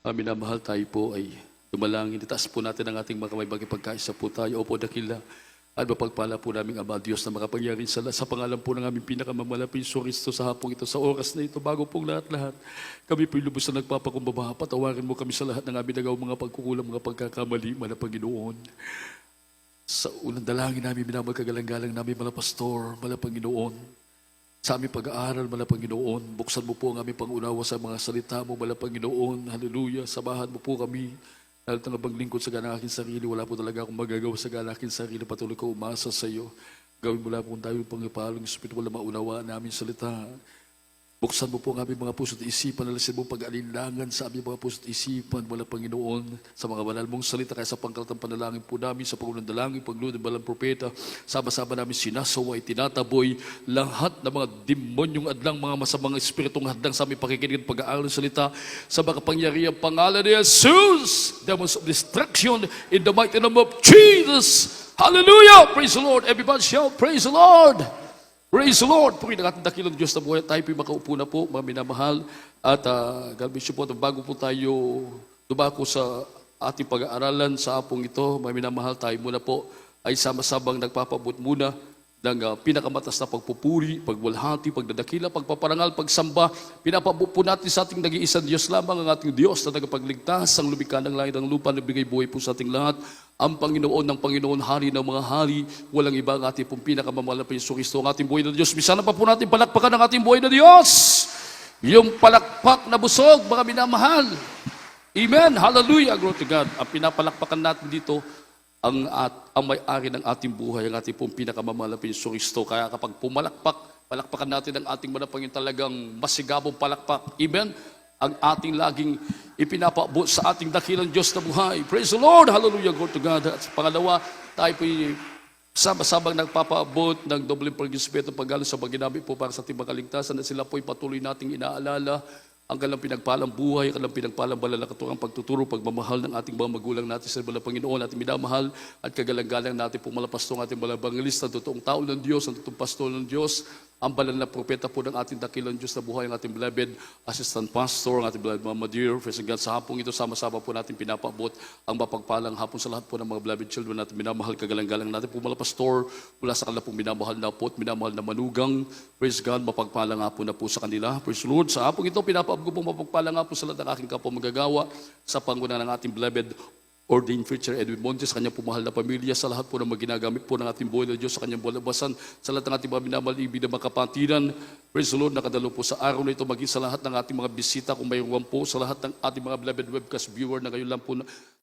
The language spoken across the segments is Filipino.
Minamahal tayo po ay dumalangin. Itaas po natin ang ating mga kamay bagay pagkaisa po tayo. Opo, dakila. At mapagpala po namin Ama Diyos na makapangyari sa pangalan po ng aming pinakamamalapit Kristo sa hapong ito, sa oras na ito, bago pong lahat-lahat. Kami po lubos na nagpapakumbaba. Patawarin mo kami sa lahat ng aming nagaw mga pagkukulang, mga pagkakamali, mga Panginoon. Sa unang dalangin namin, minamagkagalang-galang namin, mga pastor, mga Panginoon. Sa aming pag-aaral, mga Panginoon, buksan mo po ang aming pangunawa sa mga salita mo, mga Panginoon. Hallelujah. Samahan mo po kami. Dahil ito nga paglingkod sa gana aking sarili, wala po talaga akong magagawa sa gana aking sarili. Patuloy ko umasa sa iyo. Gawin mo lang po tayo pangipalong Espiritu, wala maunawa namin salita. Buksan mo po ang aming mga puso't isipan, nalasin mo pag-alinlangan sa aming mga puso't isipan, wala Panginoon, sa mga banal mong salita, kaya sa pangkalatang panalangin po namin, sa pangunang dalangin, paglunod ng balang propeta, sama-sama namin sinasaway, tinataboy, lahat ng mga demonyong adlang, mga masamang espiritong hadlang sa aming pakikinig at pag-aaral ng salita, sa makapangyarihang pangalan ni Jesus, demons of destruction, in the mighty name of Jesus. Hallelujah! Praise the Lord! Everybody shout, praise the Lord! Praise the Lord! Puri ng ating dakilang Diyos na buhay. Tayo po'y makaupo na po, mga minamahal. At God bless you po. Bago po tayo dumako sa ating pag-aaralan sa hapong ito, mga minamahal, tayo muna po ay sama-sabang nagpapabot muna ng pinakamatas na pagpupuri, pagwalhati, pagdadakila, pagpaparangal, pagsamba. Pinapabot po natin sa ating nag-iisang Diyos lamang, ang ating Diyos na nagpagligtas, ang lumikha ng langit ng lupa, nagbigay buhay po sa ating lahat. Ang Panginoon ng Panginoon, Hari ng mga hari, walang iba ang ating pong pinakamamahal na Hesus Kristo, ang ating buhay na Diyos. Sana pa po natin palakpakan ang ating buhay na Diyos. Yung palakpak na busog, mga minamahal. Amen. Hallelujah. Glory to God. Ang pinapalakpakan natin dito, ang may-ari ng ating buhay, ang ating pong pinakamamahal na Hesus Kristo. Kaya kapag palakpakan natin ang ating mga Panginoon, talagang masigabong palakpak. Amen. Ang ating laging ipinapaabot sa ating dakilang Diyos na buhay. Praise the Lord! Hallelujah! Glory to God! At pangalawa, tayo po'y sama-sabang nagpapaabot ng dobleng pag-ispito paggaling sa baginamit po para sa ating makaligtasan at sila po'y patuloy nating inaalala ang kanilang pinagpalang buhay, ang kanilang pinagpalang banal na katuwang pagtuturo, pagmamahal ng ating mga magulang natin sa banal Panginoon, ating minamahal at kagalang-galang natin po malapastong ating mga bangalista, ang totoong tao ng Diyos, ang totoong pastor ng Diyos, ang banal na propeta po ng ating dakilang Diyos na buhay, ang ating beloved assistant pastor, ang ating beloved Mama Dear, praise God, sa hapong ito, sama-sama po natin pinapabot ang mapagpalang hapon sa lahat po ng mga beloved children natin, minamahal, kagalang-galang natin po malapastor, mula sa kanila pong minamahal na po at minamahal na manugang, praise God, mapagpalang hapon na po sa kanila, praise Lord, sa hapong ito, pinapabot ko pong mapagpalang hapon sa lahat ng aking kapwa magagawa, sa pangunan ng ating beloved ordained preacher Edwin Montes, sa kanyang pumahal na pamilya, sa lahat po ng maginagamit po ng ating buhay na Diyos, sa kanyang bulabasan, sa lahat ng ating mga minamalibi na makapatiran. Praise the Lord, nakadalo po sa araw na ito, maging sa lahat ng ating mga bisita, kung mayroon po, sa lahat ng ating mga beloved webcast viewer na ngayon lang po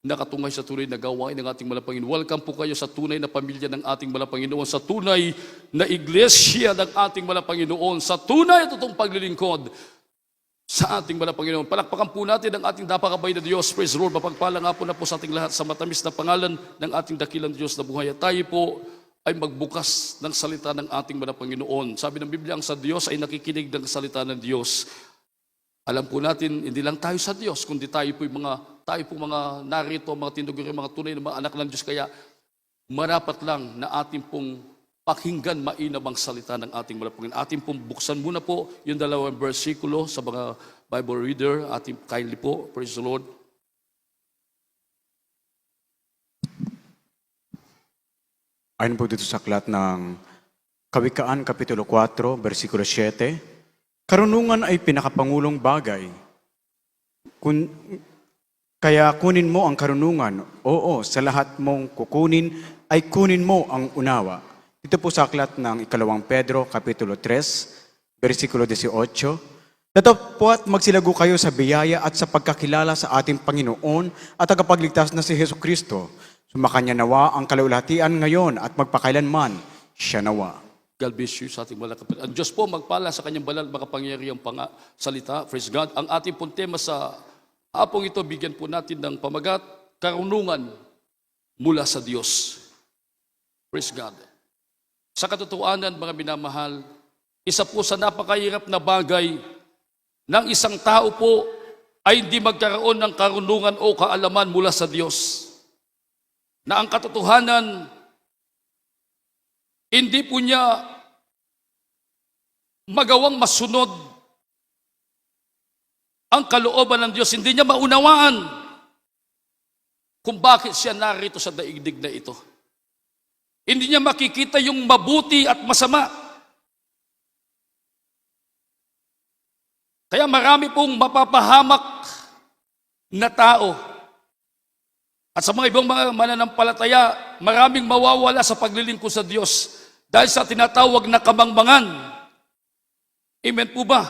nakatungay sa tunay na gawain ng ating mga Panginoon. Welcome po kayo sa tunay na pamilya ng ating mga Panginoon, sa tunay na iglesia ng ating mga Panginoon, sa tunay at totoong paglilingkod sa ating mga Panginoon. Palakpakan po natin ang ating napakabay na Diyos. Praise the Lord. Mapagpala nga po na po sa ating lahat sa matamis na pangalan ng ating dakilang Diyos na buhay. At tayo po ay magbukas ng salita ng ating mga Panginoon. Sabi ng Biblia, ang sa Diyos ay nakikinig ng salita ng Diyos. Alam po natin, hindi lang tayo sa Diyos, kundi tayo po mga narito, mga tinuguri, mga tunay na mga anak ng Diyos. Kaya marapat lang na ating pong pakinggan mainam ang salita ng ating mga Panginoon. Ating pong buksan muna po yung dalawang versikulo sa mga Bible reader. Ating kindly po. Praise the Lord. Ayon po dito sa aklat ng Kawikaan, Kapitulo 4, versikulo 7, karunungan ay pinakapangulong bagay. Kaya kunin mo ang karunungan. Oo, sa lahat mong kukunin, ay kunin mo ang unawa. Ito po sa aklat ng Ikalawang Pedro, Kapitulo 3, versikulo 18. Datapwat magsilago kayo sa biyaya at sa pagkakilala sa ating Panginoon at tagapagligtas na si Hesus Kristo. Sumakanya nawa ang kalulhatian ngayon at magpakailanman siya nawa. God bless you sa ating mga kapatid. Ang Diyos po magpala sa kanyang banal makapangyarihang salita. Praise God. Ang ating pong tema sa hapong ito, bigyan po natin ng pamagat, karunungan mula sa Diyos. Praise God. Sa katotohanan, mga minamahal, isa po sa napakahirap na bagay ng isang tao po ay hindi magkaroon ng karunungan o kaalaman mula sa Diyos. Na ang katotohanan, hindi po niya magawang masunod ang kalooban ng Diyos, hindi niya maunawaan kung bakit siya narito sa daigdig na ito. Hindi niya makikita yung mabuti at masama. Kaya marami pong mapapahamak na tao. At sa mga ibang mga mananampalataya, maraming mawawala sa paglilingkod sa Diyos dahil sa tinatawag na kamangmangan. Amen po ba?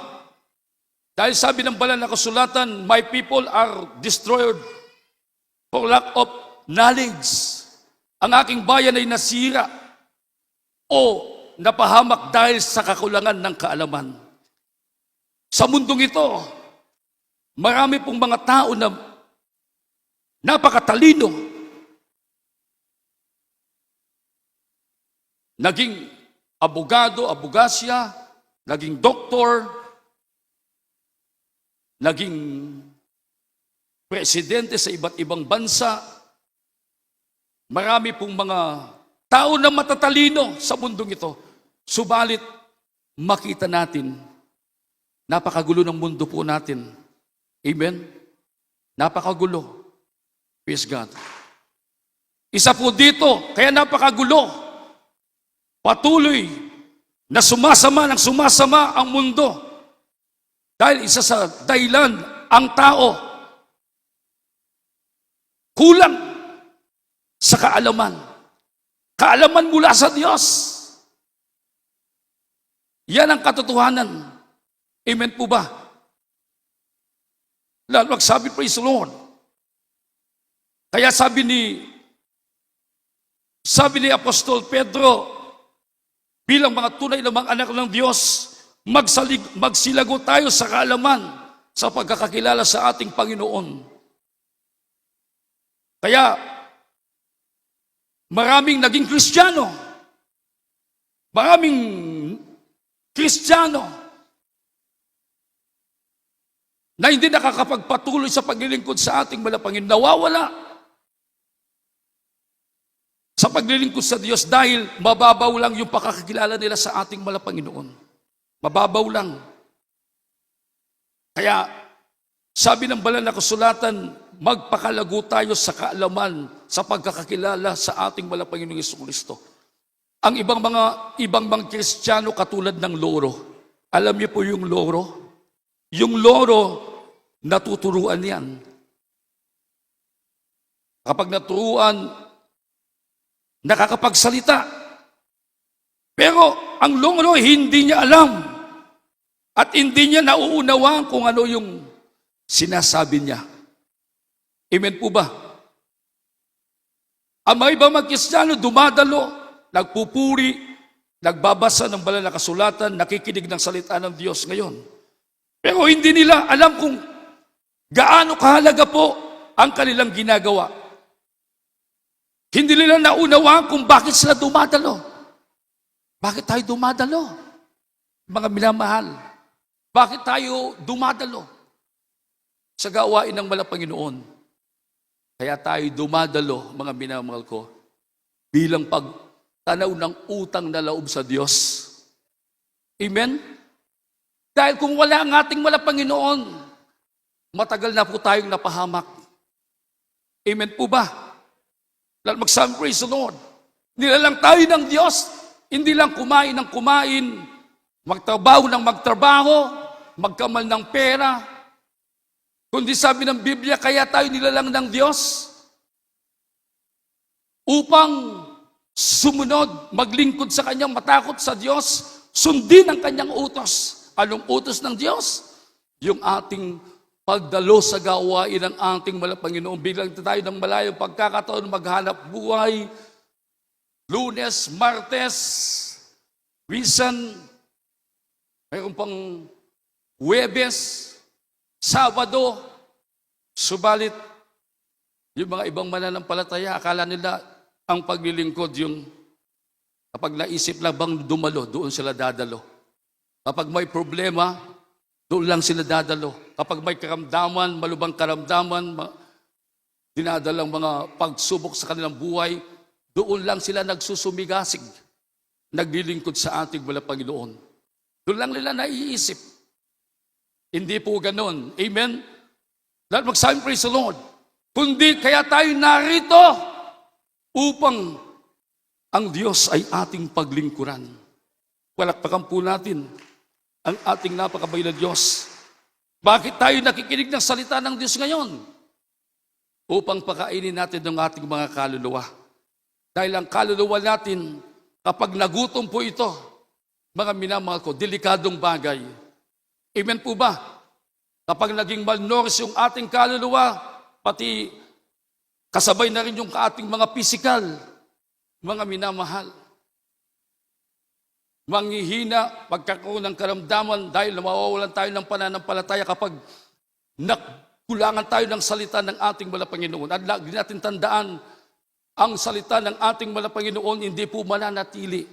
Dahil sabi ng banal na kasulatan, my people are destroyed for lack of knowledge. Ang aking bayan ay nasira o napahamak dahil sa kakulangan ng kaalaman. Sa mundong ito, marami pong mga tao na napakatalino. Naging abogado, abogasya, naging doktor, naging presidente sa iba't ibang bansa. Marami pong mga tao na matatalino sa mundong ito. Subalit, makita natin, napakagulo ng mundo po natin. Amen? Napakagulo. Praise God. Isa po dito, kaya napakagulo. Patuloy na sumasama ang mundo. Dahil isa sa dahilan, ang tao kulang sa kaalaman. Kaalaman mula sa Diyos. Yan ang katotohanan. Amen po ba? Lalo magsabi, praise the Lord. Kaya sabi ni Apostol Pedro, bilang mga tunay na mga anak ng Diyos, magsilago tayo sa kaalaman sa pagkakakilala sa ating Panginoon. Kaya, maraming naging Kristiyano. Maraming Kristiyano na hindi nakakapagpatuloy sa paglilingkod sa ating malapangin, nawawala sa paglilingkod sa Diyos dahil mababaw lang yung pakakilala nila sa ating malapanginoon. Mababaw lang. Kaya, sabi ng banal na kasulatan, magpakalago tayo sa kaalaman, sa pagkakakilala sa ating malapanginoong Jesucristo. Ang ibang mga Kristiyano katulad ng loro. Alam niyo po yung loro? Yung loro, natuturuan yan. Kapag naturuan, nakakapagsalita. Pero ang loro, hindi niya alam. At hindi niya nauunawaan kung ano yung sinasabi niya. Amen po ba? Ang mga ibang mga Kristiyano dumadalo, nagpupuri, nagbabasa ng banal na kasulatan, nakikinig ng salita ng Diyos ngayon. Pero hindi nila alam kung gaano kahalaga po ang kanilang ginagawa. Hindi nila naunawaan kung bakit sila dumadalo. Bakit tayo dumadalo? Mga minamahal. Bakit tayo dumadalo sa gawain ng malapanginoon? Kaya tayo dumadalo, mga minamahal ko, bilang pagtanaw ng utang na loob sa Diyos. Amen? Dahil kung wala ang ating malapanginoon, matagal na po tayong napahamak. Amen po ba? Magsabi, praise the Lord. Nilalang tayo ng Diyos, hindi lang kumain ng kumain, magtrabaho ng magtrabaho, magkamal ng pera. Kundi sabi ng Biblia, kaya tayo nilalang ng Diyos upang sumunod, maglingkod sa Kanyang, matakot sa Diyos, sundin ang Kanyang utos. Anong utos ng Diyos? Yung ating pagdalo sa gawain ng ating malapanginoon. Bilang tayo ng malayong pagkakataon, maghanap buhay, Lunes, Martes, minsan, mayroon pang Huwebes, Sabado, subalit, yung mga ibang mananampalataya, akala nila ang paglilingkod yung kapag naisip lang bang dumalo, doon sila dadalo. Kapag may problema, doon lang sila dadalo. Kapag may karamdaman, malubang karamdaman, dinadalang mga pagsubok sa kanilang buhay, doon lang sila nagsusumigasig, naglilingkod sa ating wala Panginoon. Doon lang nila naiisip. Hindi po ganon. Amen? Lahat magsabi, praise the Lord. Kundi kaya tayo narito upang ang Diyos ay ating paglingkuran. Palakpakan po natin ang ating napakabay na Diyos. Bakit tayo nakikinig ng salita ng Diyos ngayon? Upang pakainin natin ng ating mga kaluluwa. Dahil ang kaluluwa natin, kapag nagutom po ito, mga minamahal ko, delikadong bagay. Amen po ba? Kapag naging malnourished yung ating kaluluwa, pati kasabay na rin yung ating mga physical, mga minamahal. Manghihina, pagkakaroon ng karamdaman dahil mawawalan tayo ng pananampalataya kapag nakulangan tayo ng salita ng ating Malapanginoon. At lagi natin tandaan, ang salita ng ating Malapanginoon hindi po mananatili.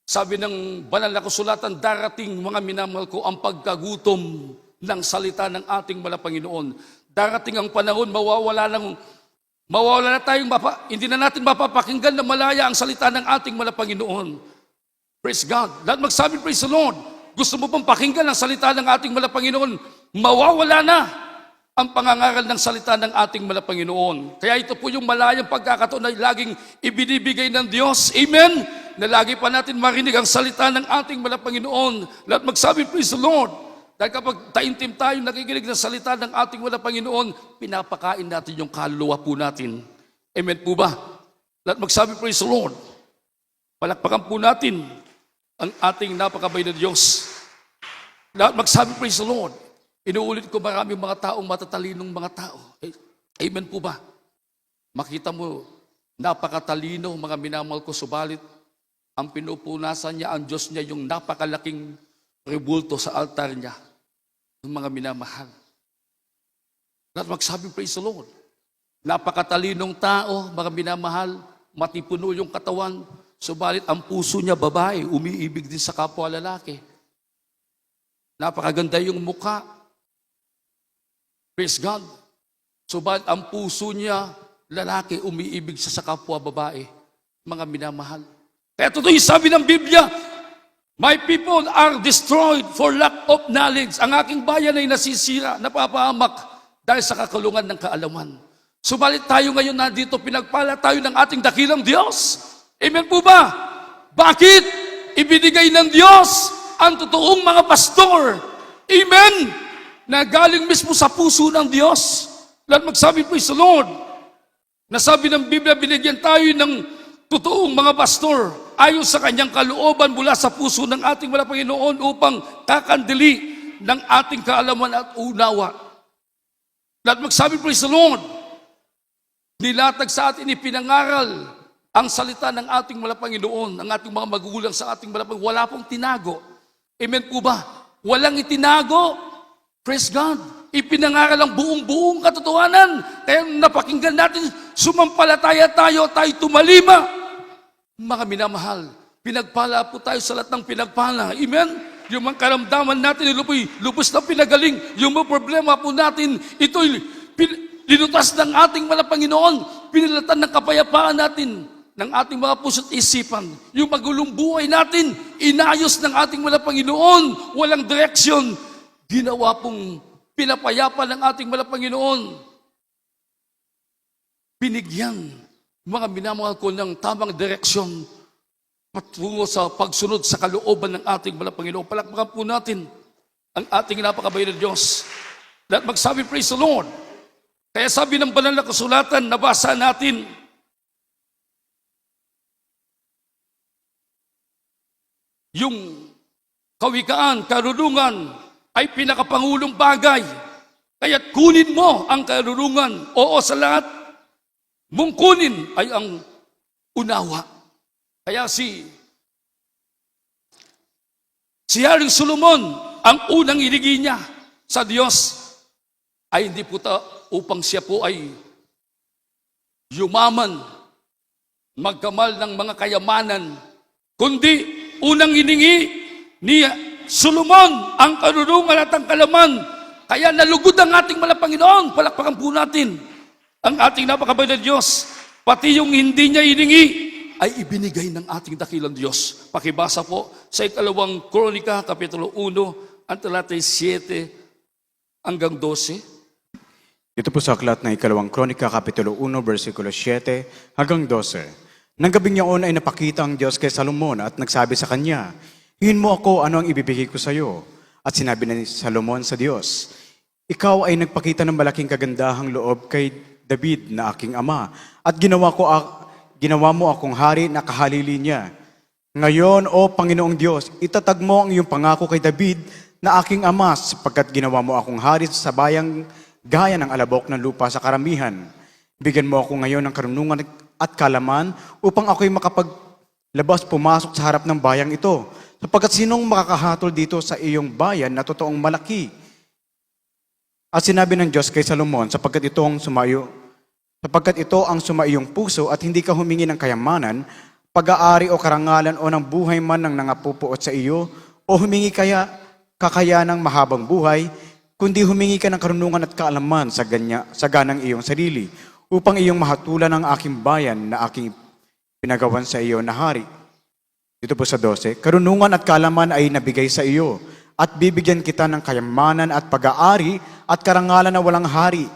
Sabi ng banal na kasulatan, darating mga minamahal ko ang pagkagutom ng salita ng ating Malapanginoon. Darating ang panahon, mawawala na tayong hindi na natin mapapakinggan na malaya ang salita ng ating Malapanginoon. Praise God. Lahat magsabi, praise the Lord. Gusto mo pang pakinggan ang salita ng ating Malapanginoon, mawawala na ang pangangaral ng salita ng ating Malapanginoon. Kaya ito po yung malayang pagkakataon na laging ibinibigay ng Diyos. Amen? Na lagi pa natin marinig ang salita ng ating Malapanginoon. Lahat magsabi, praise the Lord. Dahil kapag taimtim tayo nakikinig ng salita ng ating Panginoon, pinapakain natin yung kaluluwa po natin. Amen po ba? Lahat magsabi, praise the Lord. Palakpakan po natin ang ating napakabay na Diyos. Lahat magsabi, praise the Lord. Inuulit ko, maraming mga taong matatalinong mga tao. Amen po ba? Makita mo, napakatalino, mga minamahal ko, subalit ang pinupunasan niya, ang Diyos niya, yung napakalaking rebulto sa altar niya ng mga minamahal. At magsabi, praise the Lord. Napakatalinong tao, mga minamahal, matipuno yung katawan, subalit ang puso niya babae, umiibig din sa kapwa lalaki. Napakaganda yung mukha. Praise God. Subalit ang puso niya, lalaki, umiibig sa kapwa babae, mga minamahal. Kaya totoo yung sabi ng Biblia, my people are destroyed for lack of knowledge. Ang aking bayan ay nasisira, napapahamak dahil sa kakulungan ng kaalaman. Subalit tayo ngayon nandito, pinagpala tayo ng ating dakilang Diyos. Amen po ba? Bakit? Ibinigay ng Diyos ang totoong mga pastor. Amen? Na galing mismo sa puso ng Diyos. Lahat magsabi, praise the Lord. Nasabi ng Biblia, binigyan tayo ng totoong mga pastor ayon sa kanyang kalooban mula sa puso ng ating Panginoon upang kakandili ng ating kaalaman at unawa. Lahat magsabi, praise the Lord. Nilatag sa atin, ipinangaral ang salita ng ating Panginoon, ang ating mga magugulang sa ating Panginoon. Wala pong tinago. Amen po ba? Walang itinago. Praise God. Ipinangaral ang buong katotohanan. Kaya napakinggan natin, sumampalataya tayo tumalima. Mga minamahal, pinagpala po tayo sa lahat ng pinagpala. Amen? Yung mga karamdaman natin, lubos na pinagaling. Yung mga problema po natin, ito'y linutas ng ating Panginoon. Pinilatan ng kapayapaan natin, ng ating mga puso't isipan. Yung magulong buhay natin, inayos ng ating Panginoon. Walang direksyon. Ginawa pong pinapayapa ng ating Panginoon. Binigyan mga minamahal ko ng tamang direksyon patungo sa pagsunod sa kalooban ng ating Panginoon. Palakpakan po natin ang ating napakabay na Diyos. At magsabi, praise the Lord. Kaya sabi ng banal na kasulatan, nabasa natin, yung kawikaan, karunungan, ay pinakapangulong bagay. Kaya't kunin mo ang karunungan. Oo, sa lahat mong kunin ay ang unawa. Kaya si Haring Solomon, ang unang iligi niya sa Diyos ay hindi po upang siya po ay yumaman, magkamal ng mga kayamanan, kundi unang hiningi ni Solomon ang karunungan at ang kalaman. Kaya nalugod ang ating Panginoon. Palakpakan po natin ang ating napakabay na Diyos. Pati yung hindi niya hiningi ay ibinigay ng ating dakilang Diyos. Pakibasa po sa 2 Kronika, Kapitulo 1, ang talatay 7 hanggang 12. Dito po sa aklat ng ikalawang Kronika, Kapitulo 1, versikulo 7 hanggang 12. Nang gabing yaon ay napakita ang Diyos kay Salomon at nagsabi sa kanya, "Hingin mo ako ano ang ibibigay ko sa iyo." At sinabi ni Salomon sa Diyos, "Ikaw ay nagpakita ng malaking kagandahang loob kay David na aking ama at ginawa mo akong hari na kahalili niya. Ngayon, O Panginoong Diyos, itatag mo ang iyong pangako kay David na aking ama sapagkat ginawa mo akong hari sa bayang gaya ng alabok ng lupa sa karamihan. Bigyan mo ako ngayon ng karunungan at kalaman upang ako'y makapaglabas pumasok sa harap ng bayang ito. Sapagkat sinong makakahatol dito sa iyong bayan na totoong malaki?" At sinabi ng Diyos kay Salomon, sapagkat ito ang sumaiyong puso at hindi ka humingi ng kayamanan, pag-aari o karangalan o ng buhay man ng nangapupuot sa iyo, o humingi kakayanang mahabang buhay, kundi humingi ka ng karunungan at kaalaman sa ganang iyong sarili, upang iyong mahatulan ang aking bayan na aking pinagawan sa iyo na hari. Dito po sa 12, karunungan at kaalaman ay nabigay sa iyo, at bibigyan kita ng kayamanan at pag-aari at karangalan na walang hari,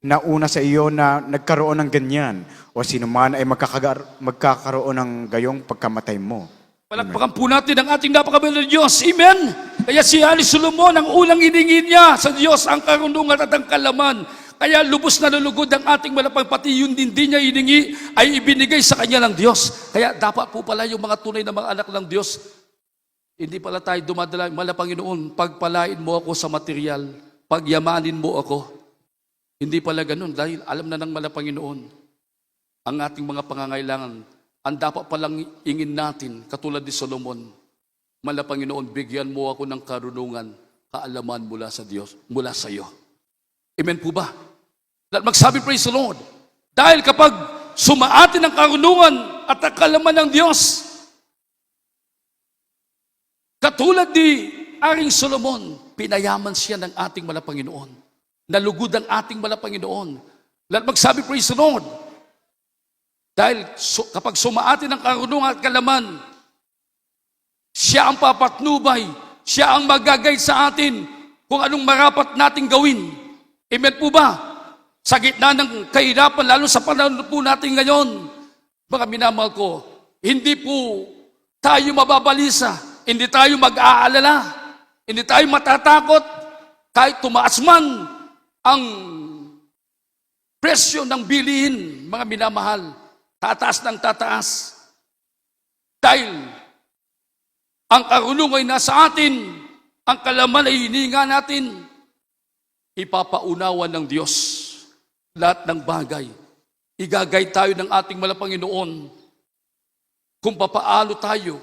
na una sa iyo na nagkaroon ng ganyan, o sino man ay magkakaroon ng gayong pagkamatay mo. Palakpakan po natin ang ating napakabait na Diyos. Amen? Kaya si Hari Solomon, ang unang hiningin niya sa Diyos ang karunungan at ang kalaman. Kaya lubos na lulugod ang ating malapang, pati yun din niya hiningi ay ibinigay sa kanya ng Diyos. Kaya dapat po pala yung mga tunay na mga anak ng Diyos, hindi pala tayo dumadala, "Mala Panginoon, pagpalain mo ako sa material, pagyamanin mo ako." Hindi pala ganun, dahil alam na ng mala Panginoon ang ating mga pangangailangan. Ang dapat palang ingin natin, katulad ni Solomon, "Mala Panginoon, bigyan mo ako ng karunungan, kaalaman mula sa Diyos, mula sa iyo." Amen po ba? At magsabi, praise the Lord. Dahil kapag sumaatin ang karunungan at ang kaalaman ng Diyos, katulad ni Haring Solomon, pinayaman siya ng ating Malapanginoon. Nalugod ang ating Malapanginoon. At magsabi, praise the Lord. Dahil kapag sumaatin ang karunungan at kalaman, siya ang papatnubay, siya ang magagay sa atin kung anong marapat nating gawin. Amen po ba? Sa gitna ng kahirapan, lalo sa panahon po natin ngayon, mga minamahal ko, hindi po tayo mababalisa, hindi tayo mag-aalala, hindi tayo matatakot, kahit tumaas man ang presyo ng bilihin, mga minamahal, tataas ng tataas. Dahil ang karunungan ay nasa atin, ang kalaman ay hininga natin, ipapaunawan ng Diyos lahat ng bagay. Igagay tayo ng ating Malapanginoon kung papaano tayo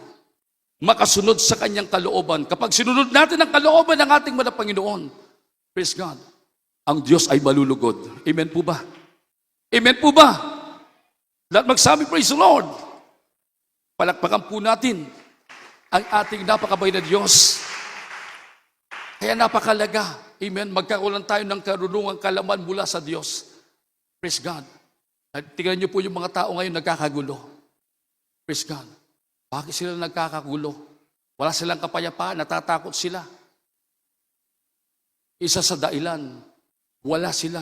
makasunod sa kanyang kalooban. Kapag sinunod natin ang kalooban ng ating Malapanginoon, praise God, ang Diyos ay malulugod. Amen po ba? Amen po ba? Lahat magsabi, praise the Lord. Palakpakan po natin ang ating napakabay na Diyos. Kaya napakalaga, amen, magkaroon tayo ng karunungang kalaman mula sa Diyos. Praise God. At tingnan niyo po yung mga tao ngayon nagkakagulo. Praise God. Bakit sila nagkakagulo? Wala silang kapayapaan, natatakot sila. Isa sa dahilan, wala sila.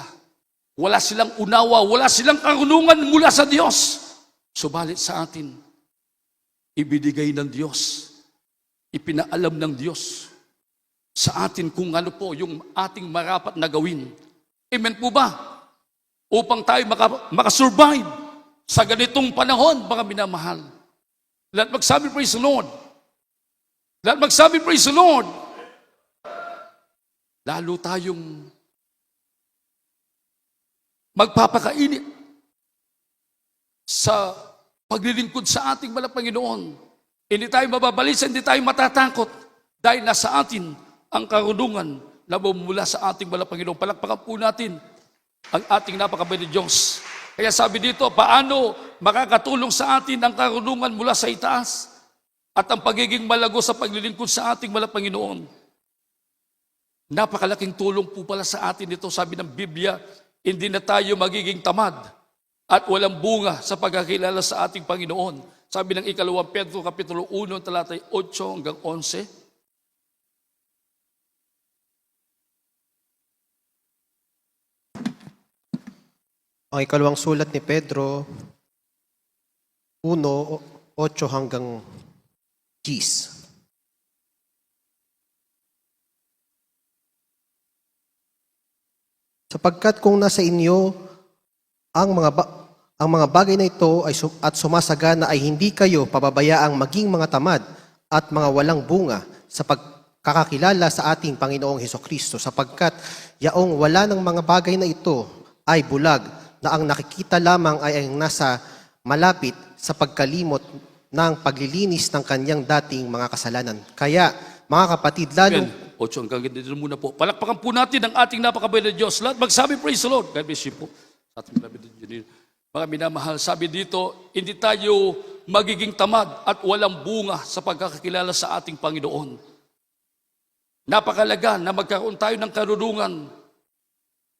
Wala silang unawa, wala silang karunungan mula sa Diyos. Subalit sa atin, ibinigay ng Diyos, ipinaalam ng Diyos sa atin kung ano po yung ating marapat na gawin. Amen po ba? Upang tayo makasurvive sa ganitong panahon, mga minamahal. Lahat magsabi, praise the Lord. Lahat magsabi, praise the Lord. Lalo tayong magpapakainit sa paglilingkod sa ating Malapanginoon. Hindi tayo mababalisa, hindi tayo matatakot dahil nasa atin ang karunungan na bumula sa ating Malapanginoon. Palakpakan po natin ang ating napakabait na Diyos. Kaya sabi dito, paano makakatulong sa atin ang karunungan mula sa itaas at ang pagiging malago sa paglilingkod sa ating Malapanginoon? Napakalaking tulong po pala sa atin ito. Sabi ng Biblia, hindi na tayo magiging tamad at walang bunga sa pagkakilala sa ating Panginoon. Sabi ng ikalawang Pedro, Kapitulo 1, talatay 8 hanggang 11. Ang ikalawang sulat ni Pedro, 1:8 hanggang 10. Sapagkat kung nasa inyo ang mga bagay na ito at sumasagana ay hindi kayo pababayaang maging mga tamad at mga walang bunga sa pagkakakilala sa ating Panginoong Hesukristo, sapagkat yaong wala ng mga bagay na ito ay bulag, na ang nakikita lamang ay ang nasa malapit sa pagkalimot ng paglilinis ng kanyang dating mga kasalanan. Kaya, mga kapatid, lalo... Amen. 8 hanggang dito muna po. Palakpakan po natin ang ating napakabait na Diyos. Lahat magsabi, praise the Lord. God bless you po. Sa ating beloved engineer. Mga minamahal, sabi dito, hindi tayo magiging tamad at walang bunga sa pagkakakilala sa ating Panginoon. Napakalaga na magkaroon tayo ng karunungan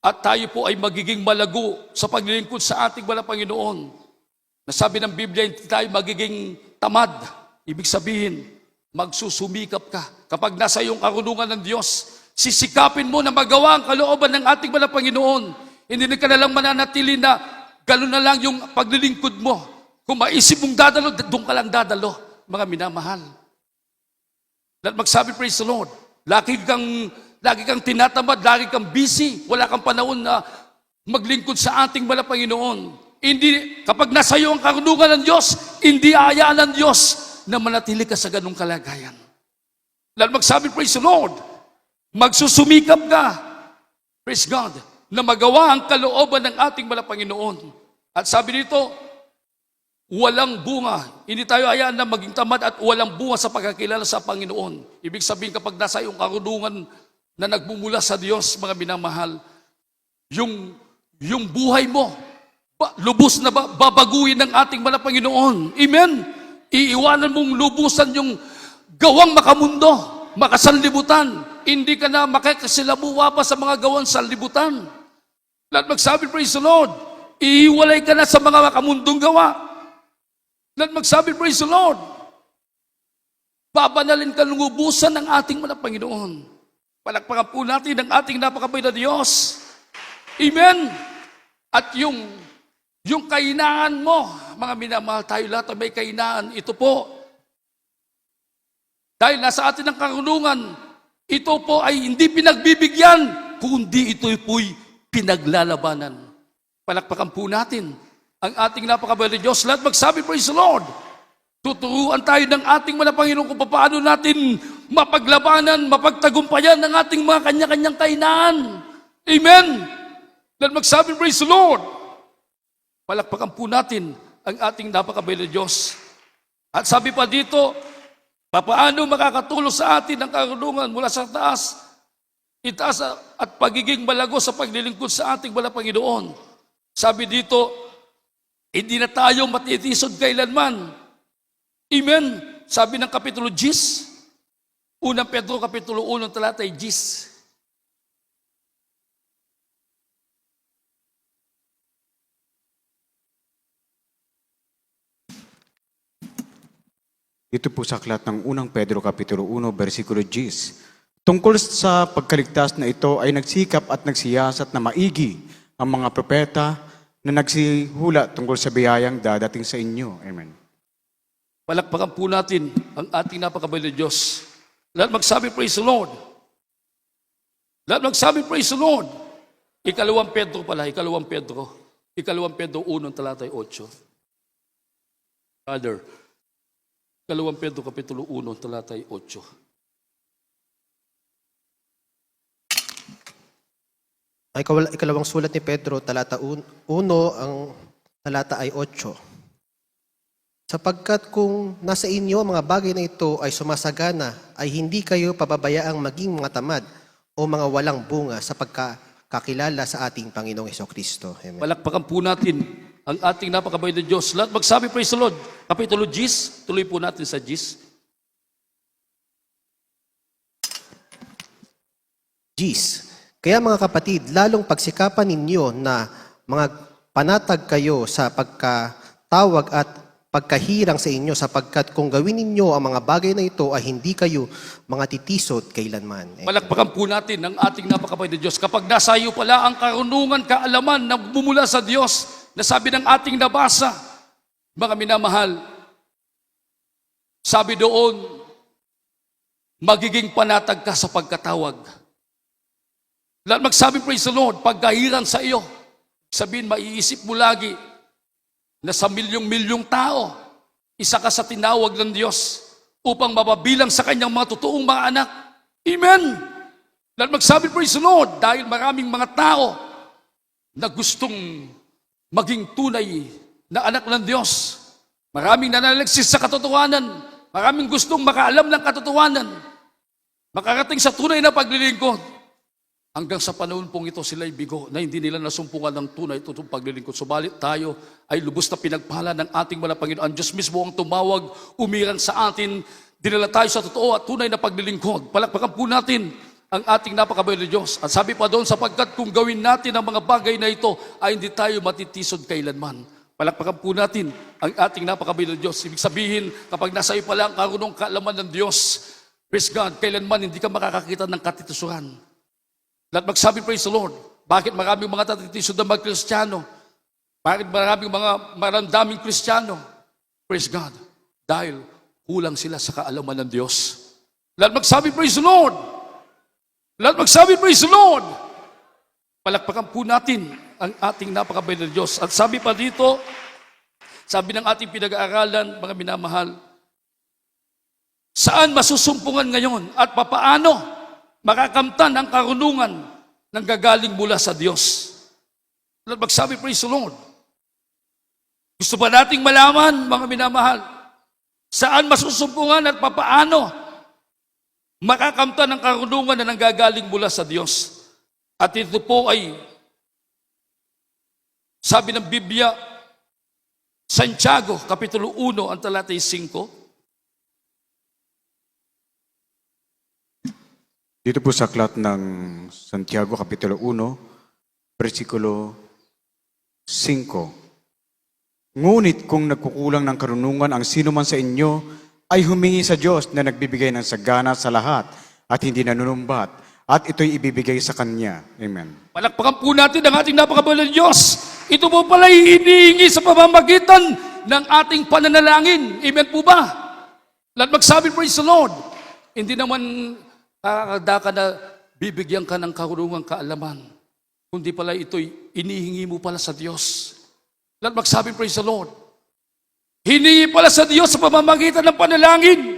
at tayo po ay magiging malago sa paglilingkod sa ating walang Panginoon. Nasabi ng Biblia, hindi tayo magiging tamad. Ibig sabihin, magsusumikap ka. Kapag nasa iyong karunungan ng Diyos, sisikapin mo na magawa ang kalooban ng ating walang Panginoon. Hindi na ka na lang mananatili na gano'n na lang yung paglilingkod mo. Kung maisip mong dadalo, doon ka lang dadalo. Mga minamahal. At magsabi, praise the Lord. Lagi kang tinatamad, lagi kang busy. Wala kang panahon na maglingkod sa ating walang Panginoon. Hindi, kapag nasa iyo ang karunungan ng Diyos, hindi aayaan ng Diyos na manatili ka sa ganung kalagayan. Lalo magsabi, praise the Lord, magsusumikap ka, praise God, na magawa ang kalooban ng ating walang Panginoon. At sabi dito, walang bunga. Hindi tayo hayaan na maging tamad at walang bunga sa pagkakilala sa Panginoon. Ibig sabihin, kapag nasa iyong karunungan na nagmumula sa Diyos, mga minamahal, yung buhay mo, lubos na babaguhin ng ating walang Panginoon. Amen? Iiwanan mong lubusan yung gawang makamundo, makasanlibutan. Hindi ka na makakasilabuwa pa sa mga gawang sanlibutan. Lahat magsabi, praise the Lord, iiwalay ka na sa mga makamundong gawa. Lahat magsabi, praise the Lord, babanalin ka ng ubusan ng ating mga Panginoon. Palakpakan po natin ang ating napakabait na Diyos. Amen? At yung kahinaan mo, mga minamahal, tayo lahat may kahinaan. Ito po, dahil nasa atin ang karunungan, ito po ay hindi pinagbibigyan, kundi ito po'y pinaglalabanan. Palakpakan po natin ang ating napakabait na Diyos. Lahat magsabi, praise the Lord. Tuturuan tayo ng ating mga Panginoon kung paano natin mapaglabanan, mapagtagumpayan ng ating mga kanya-kanyang kahinaan. Amen? Lahat magsabi, praise the Lord. Palakpakan po natin ang ating napakabait na Diyos. At sabi pa dito, paano makakatulong sa atin ang karunungan mula sa taas, itaas at pagiging malago sa paglilingkod sa ating walang Panginoon. Sabi dito, hindi na tayo matitisod kailanman. Amen? Sabi ng Kapitulo 10, unang Pedro Kapitulo 1, talatay 10. Ito po sa aklat ng unang Pedro Kapitulo 1, versikulo 10. Tungkol sa pagkaligtas na ito ay nagsikap at nagsiyasat na maigi ang mga propeta na nagsihula tungkol sa biyayang dadating sa inyo. Amen. Palakpakan po natin ang ating napakabait na Diyos. Lahat magsabi, praise the Lord. Lahat magsabi, praise the Lord. Ikalawang Pedro, 1, talatay 8. Father, 2 Pedro Kapitulo 1, talatay 8. Ay ikalawang sulat ni Pedro, talata 1, ang talata ay 8. Sapagkat kung nasa inyo ang mga bagay na ito ay sumasagana, ay hindi kayo pababayaang maging mga tamad o mga walang bunga sa pagkakilala sa ating Panginoong Hesukristo. Amen. Palakpakan po natin ang ating napakabait na Diyos. Lahat magsabi, praise the Lord. Kapitulo 10, tuloy po natin sa 10. Kaya mga kapatid, lalong pagsikapan ninyo na mga panatag kayo sa pagkatawag at pagkahirang sa inyo sapagkat kung gawin ninyo ang mga bagay na ito ay hindi kayo mga titisod kailanman. Palakpakan po natin ang ating napakabait na Diyos. Kapag nasa iyo pala ang karunungan, kaalaman na bumula sa Diyos, na sabi ng ating nabasa, mga minamahal, sabi doon, magiging panatag ka sa pagkatawag. Lahat magsabi, praise the Lord, pagkahiran sa iyo, sabihin, maiisip mo lagi na sa milyong-milyong tao, isa ka sa tinawag ng Diyos upang mapabilang sa kanyang mga totoong mga anak. Amen! Lahat magsabi, praise the Lord, dahil maraming mga tao na gustong maging tunay na anak ng Diyos. Maraming nanalagsis sa katotohanan. Maraming gustong makaalam ng katotohanan. Makarating sa tunay na paglilingkod. Hanggang sa panahon pong ito sila'y bigo na hindi nila nasumpungan ng tunay itong paglilingkod. Subalit tayo ay lubos na pinagpala ng ating mga Panginoon. Ang Diyos mismo ang tumawag, umiran sa atin, dinala tayo sa totoo at tunay na paglilingkod. Palakpakan po natin ang ating napakabait na Diyos. At sabi pa doon, sapagkat kung gawin natin ang mga bagay na ito, ay hindi tayo matitisod kailanman. Palakpakan po natin ang ating napakabait na Diyos. Ibig sabihin, kapag nasa iyo pala ang karunong kaalaman ng Diyos, praise God, kailanman hindi ka makakakita ng katitusuhan. Lahat magsabi, praise the Lord. Bakit maraming mga tatitisod na mag-Kristiyano? Bakit maraming mga marandaming Kristiyano? Praise God. Dahil kulang sila sa kaalaman ng Diyos. Lahat magsabi, praise the Lord. Lahat magsabi, praise the Lord. Palakpakan po natin ang ating napakabait na Diyos. At sabi pa dito, sabi ng ating pinag-aaralan, mga minamahal, saan masusumpungan ngayon at papaano makakamtan ang karunungan ng gagaling mula sa Diyos? Lahat magsabi, praise the Lord. Gusto ba nating malaman, mga minamahal, saan masusumpungan at papaano makakamtan ang karunungan na nanggagaling mula sa Diyos? At ito po ay, sabi ng Biblia, Santiago, Kapitulo 1, ang talatay 5. Dito po sa aklat ng Santiago, Kapitulo 1, versikulo 5. Ngunit kung nagkukulang ng karunungan ang sino man sa inyo, ay humingi sa Diyos na nagbibigay ng sagana sa lahat at hindi nanunumbat, at ito'y ibibigay sa Kanya. Amen. Palakpakan po natin ang ating napakabait na Diyos. Ito po pala hinihingi sa pamamagitan ng ating pananalangin. Amen po ba? Lahat magsabi, praise the Lord. Hindi naman kakakada ka na bibigyan ka ng karunungang kaalaman. Kundi pala ito'y inihingi mo pala sa Diyos. Lahat magsabi, praise the Lord. Hiningi pala sa Diyos sa pamamagitan ng panalangin.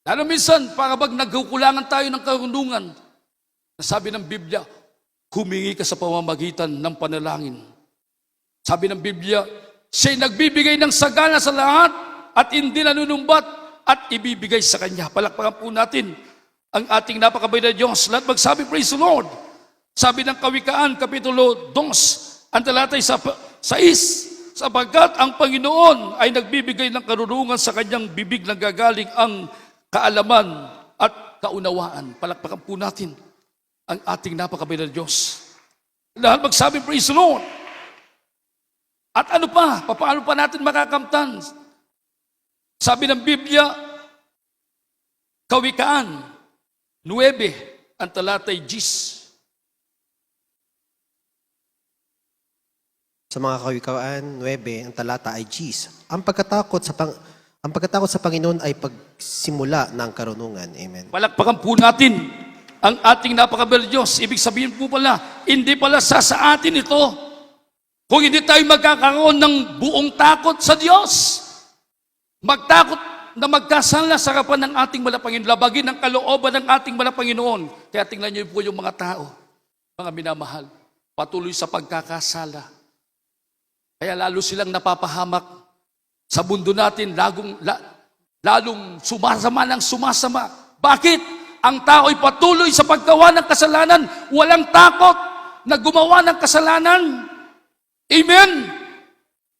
Lalo minsan, para bag nagkukulangan tayo ng karunungan. Sabi ng Biblia, humingi ka sa pamamagitan ng panalangin. Sabi ng Biblia, siya'y nagbibigay ng sagana sa lahat at hindi nanunumbat at ibibigay sa Kanya. Palakpakan po natin ang ating napakabait na Diyos. Lahat magsabi, praise the Lord. Sabi ng Kawikaan, Kapitulo 2, ang talatay 6, sapagkat ang Panginoon ay nagbibigay ng karunungan sa Kanyang bibig na gagaling ang kaalaman at kaunawaan. Palakpakan po natin ang ating napakabait na Diyos. Lahat magsabi, praise the Lord. At ano pa? Paano pa natin makakamtan? Sabi ng Biblia, Kawikaan 9, ang talatay 10. Sa mga Kawikaan 9, ang talata ay Gs. Ang pagkatakot sa Panginoon ay pagsimula ng karunungan. Amen. Palakpakan po natin ang ating napakabait na Diyos. Ibig sabihin po pala, hindi pala sa atin ito kung hindi tayo magkakaroon ng buong takot sa Diyos. Magtakot na magkasala sa harapan ng ating Panginoon, labagin ang kalooban ng ating Panginoon. Kaya tingnan niyo po yung mga tao, mga minamahal, patuloy sa pagkakasala. Kaya lalo silang napapahamak sa mundo natin, lalong sumasama ng sumasama. Bakit? Ang tao ay patuloy sa paggawa ng kasalanan, walang takot na gumawa ng kasalanan. Amen!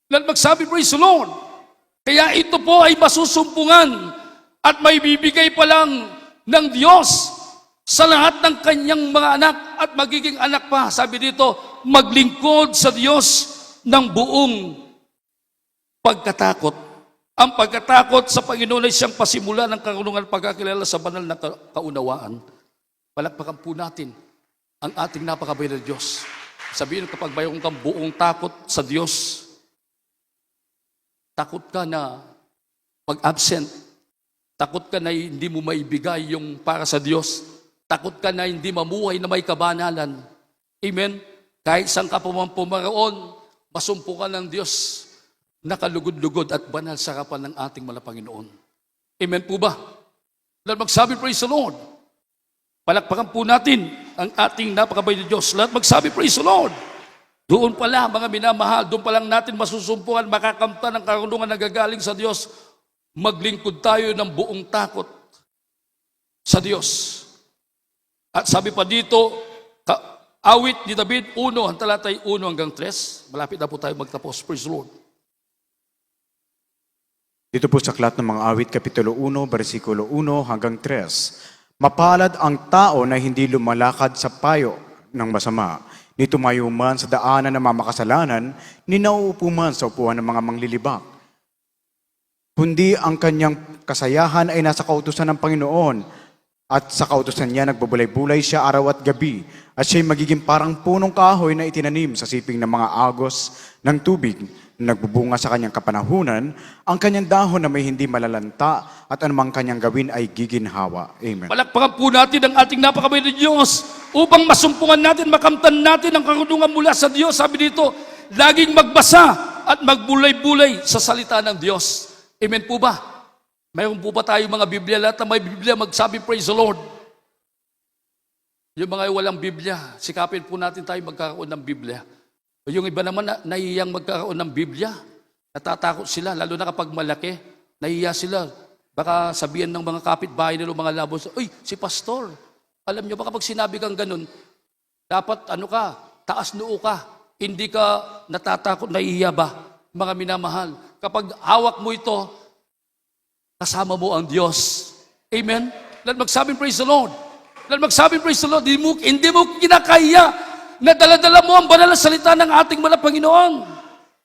Lahat magsabi, praise the Lord. Kaya ito po ay masusumpungan at may bibigay pa lang ng Diyos sa lahat ng kanyang mga anak at magiging anak pa. Sabi dito, maglingkod sa Diyos ng buong pagkatakot Ang pagkatakot sa Panginoon ay siyang pasimula ng karunungan pagkakilala sa banal na kaunawaan. Palakpakan po natin ang ating napakabay na Diyos. Sabihin, kapag mayroon kang buong takot sa Diyos, takot ka na mag-absent, takot ka na hindi mo maibigay yung para sa Diyos, takot ka na hindi mamuhay na may kabanalan. Amen? Kahit saan ka pumaroon, masumpukan ng Diyos, nakalugod-lugod at banal sa harapan ng ating mga Panginoon. Amen po ba? Lahat magsabi, praise the Lord. Palakpakan po natin ang ating napakabay na Diyos. Lahat magsabi, praise the Lord. Doon pala, mga minamahal, doon pa lang natin masusumpukan, makakamta ng karunungan na gagaling sa Diyos. Maglingkod tayo ng buong takot sa Diyos. At sabi pa dito, awit ni David 1, ang talatay 1 hanggang 3. Malapit na po tayo magtapos. Praise the Lord. Dito po sa Aklat ng mga Awit, Kapitulo 1, versikulo 1 hanggang 3. Mapalad ang tao na hindi lumalakad sa payo ng masama, ni tumayo man sa daanan ng mamakasalanan, ni nauupo man sa upuan ng mga manglilibak. Kundi ang kanyang kasayahan ay nasa kautusan ng Panginoon, at sa kautusan niya nagbubulay-bulay siya araw at gabi, at siya'y magiging parang punong kahoy na itinanim sa siping ng mga agos ng tubig, na nagbubunga sa kanyang kapanahunan, ang kanyang dahon na may hindi malalanta, at anumang kanyang gawin ay giginhawa. Amen. Palakpakan po natin ang ating napakabay na Diyos upang masumpungan natin, makamtan natin ang karunungan mula sa Diyos. Sabi dito, laging magbasa at magbulay-bulay sa salita ng Diyos. Amen po ba? Mayroon po ba tayo mga Biblia? Lahat na may Biblia, magsabi, praise the Lord. Yung mga walang Biblia, sikapin po natin tayo magkakaroon ng Biblia. Yung iba naman, nahihiyang magkakaroon ng Biblia. Natatakot sila, lalo na kapag malaki. Nahihiya sila. Baka sabihan ng mga kapitbahay nila, mga labos, uy, si pastor. Alam nyo ba kapag sinabi kang ganun, dapat taas noo ka. Hindi ka natatakot, nahihiya ba? Mga minamahal. Kapag hawak mo ito, kasama mo ang Diyos. Amen? Lahat magsabing praise the Lord. Lahat magsabing praise the Lord. Hindi mo kinakaya na dala-dala mo ang banal na salita ng ating mga Panginoon.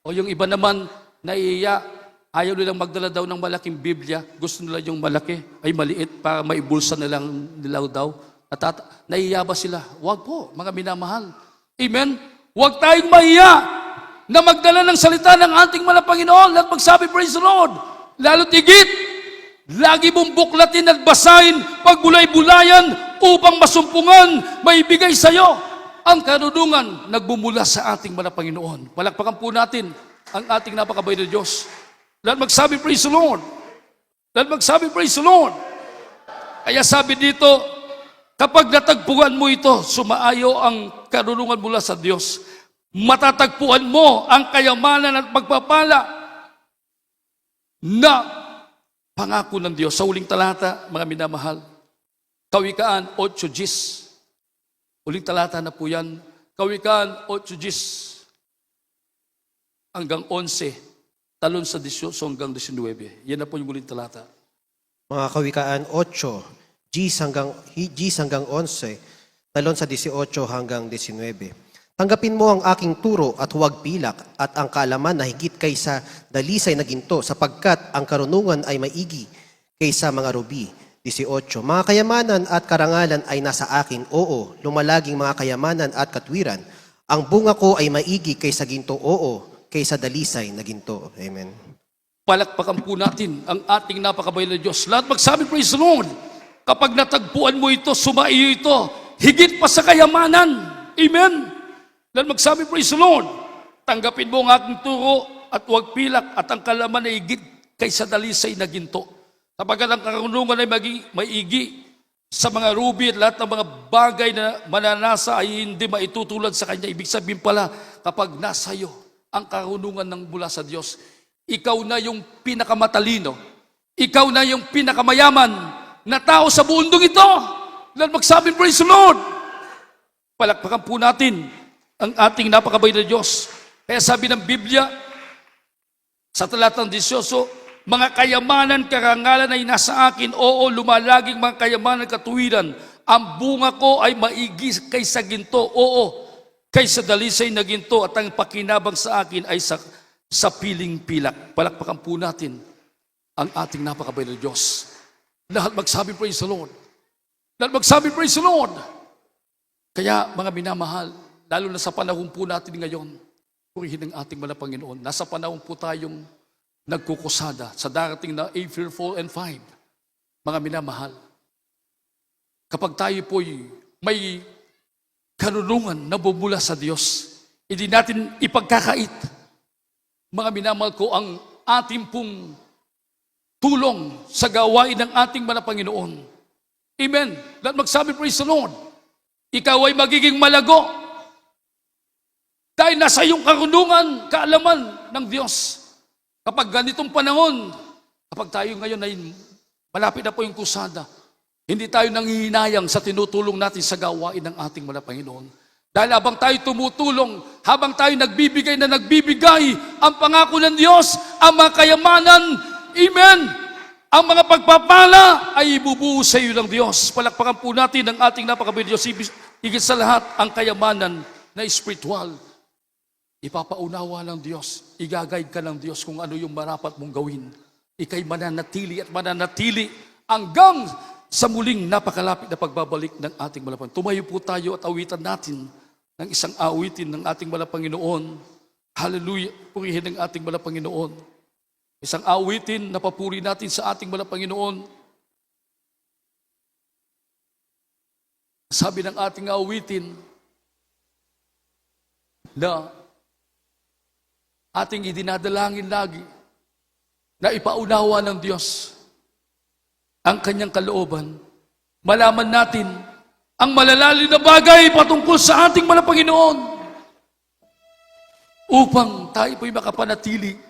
O yung iba naman, naiiya, ayaw nilang magdala daw ng malaking Biblia. Gusto nila yung malaki, ay maliit, para maibulsa nila daw. Naiiya ba sila? Huwag po, mga minamahal. Amen? Huwag tayong mahiya na magdala ng salita ng ating mga Panginoon. Lahat magsabi, praise the Lord. Lalo't higit, lagi mong buklatin at basahin, pagbulay-bulayan, upang masumpungan, maibigay sa iyo ang karunungan nagbumula sa ating mga Panginoon. Palakpakan po natin ang ating napakabay na Diyos. Lahat magsabi, praise the Lord. Lahat magsabi, praise the Lord. Kaya sabi dito, kapag natagpuan mo ito, sumaayo ang karunungan mula sa Diyos. Matatagpuan mo ang kayamanan at pagpapala na pangako ng Diyos. Sa huling talata, mga minamahal, Kawikaan 8:10. Huling talata na po yan. Kawikaan 8:10 hanggang 11. Talon sa 18 hanggang 19. Yan na po yung huling talata. Mga Kawikaan 8, Gs hanggang 11, talon sa 18 hanggang 19. Tanggapin mo ang aking turo at huwag pilak at ang kaalaman na higit kaysa dalisay na ginto, sapagkat ang karunungan ay maigi kaysa mga rubi. 18. Mga kayamanan at karangalan ay nasa akin, oo, lumalaging mga kayamanan at katwiran. Ang bunga ko ay maigi kaysa ginto, oo, kaysa dalisay na ginto. Amen. Palakpakan po natin ang ating napakabay na Diyos. Lahat magsabi, praise the Lord. Kapag natagpuan mo ito, sumaiyo ito, higit pa sa kayamanan. Amen. Lahat magsabi, praise the Lord. Tanggapin mo ang aking turo at huwag pilak at ang kalaman ay higit kaysa dalisay na ginto. Kapag ang karunungan ay maigi sa mga rubi at lahat ng mga bagay na mananasa ay hindi maitutulad sa Kanya. Ibig sabihin pala, kapag nasa iyo ang karunungan ng mula sa Diyos, ikaw na yung pinakamatalino, ikaw na yung pinakamayaman na tao sa buong mundong ito. Lahat magsabi, praise the Lord. Palakpakan po natin ang ating napakabay na Diyos. Kaya sabi ng Biblia, sa talatang 18, mga kayamanan, karangalan ay nasa akin, oo, lumalaging mga kayamanan, katuwiran. Ang bunga ko ay maigi kaysa ginto, oo, kaysa dalisay na ginto, at ang pakinabang sa akin ay sa piling pilak. Palakpakan po natin ang ating napakabay na Diyos. Lahat magsabi, praise the Lord. Lahat magsabi, praise the Lord. Kaya mga minamahal, lalo na sa panahon po natin ngayon, purihin ang ating mga Panginoon. Nasa panahon po tayong nagkukusada sa darating na April 4 and 5. Mga minamahal, kapag tayo po'y may karunungan na bumula sa Diyos, hindi natin ipagkakait. Mga minamahal ko, ang ating pong tulong sa gawain ng ating mga Panginoon. Amen. Lahat magsabi, praise the Lord. Ikaw ay magiging malago dahil nasa iyong karunungan, kaalaman ng Diyos. Kapag ganitong panahon, kapag tayo ngayon ay malapit na po yung kusada, hindi tayo nanghihinayang sa tinutulong natin sa gawain ng ating mga Panginoon. Dahil habang tayo tumutulong, habang tayo nagbibigay, ang pangako ng Diyos, ang mga kayamanan, amen, ang mga pagpapala ay ibubuo sa iyo ng Diyos. Palakpakan po natin ang ating napakabay Diyos. Higit sa lahat, ang kayamanan na spiritual. Ipapaunawa ng Diyos, igagayad ka ng Diyos kung ano yung marapat mong gawin. Ika'y mananatili at mananatili hanggang sa muling napakalapit na pagbabalik ng ating malapang. Tumayo po tayo at awitan natin ng isang awitin ng ating malapang Panginoon. Hallelujah! Purihin ng ating malapang Panginoon. Isang awitin na papuri natin sa ating malapang Panginoon. Sabi ng ating awitin na ating idinadalangin lagi na ipaunawa ng Diyos ang kanyang kalooban. Malaman natin ang malalalim na bagay patungkol sa ating mga Panginoon upang tayo po'y makapanatili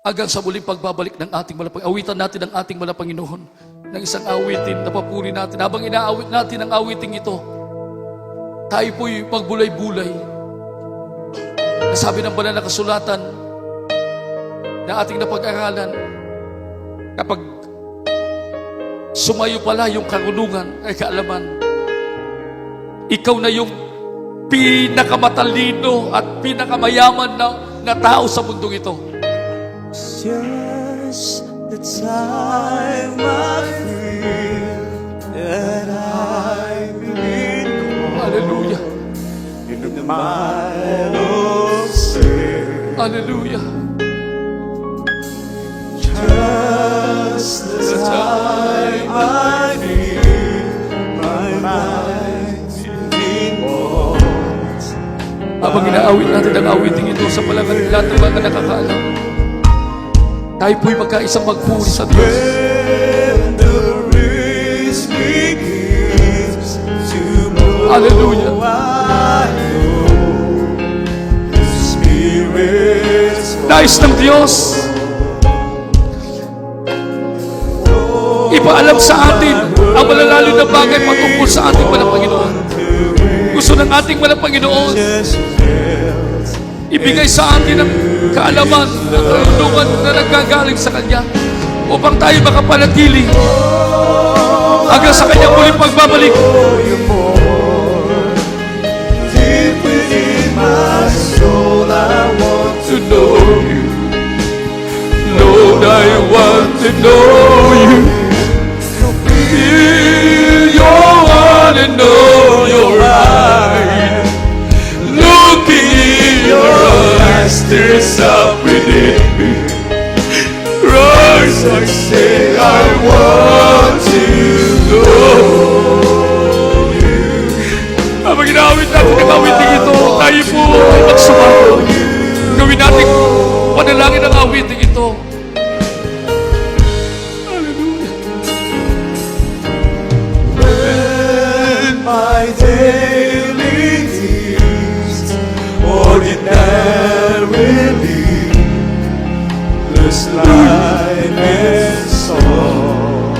hanggang sa muling pagbabalik ng ating mga Panginoon. Awitan natin ang ating mga Panginoon ng isang awitin na papuri natin. Habang inaawit natin ang awiting ito, tayo po'y magbulay-bulay. Sabi ng banal na kasulatan na ating napag-aralan, kapag sumayo pala yung karunungan ay kaalaman, ikaw na yung pinakamatalino at pinakamayaman na tao sa mundong ito. Just the time I feel that I'm in Hallelujah. in the mind of sin. Hallelujah. Just the time I feel my mind in bonds. Habang inaawit natin ang awiting ito sa palangan lahat ng mga nakakaalam, tayo po'y magkaisang magpuri sa Diyos. When the race begins to blow, Hallelujah. I know the Spirit's Nais ng Diyos ipaalam sa atin ang malalalim na bagay patungkol sa ating mga Panginoon. Gusto ng ating mga Panginoon ibigay sa atin ang kaalaman at karunungan na naggagaling sa Kanya upang tayo makapanatili hanggang sa Kanyang muling pagbabalik. deep within my soul. I want To know You, Lord, I want to know You. Feel Your heart and know Your right. Looking in Your eyes, there's up within me. Rise, I say, I want to know You. Habang ginawit natin ang awiting ito, tayo po ay magsumako. Gawin natin panalangin ang awiting ito. Hallelujah. when my daily needs ordinarily this life and song.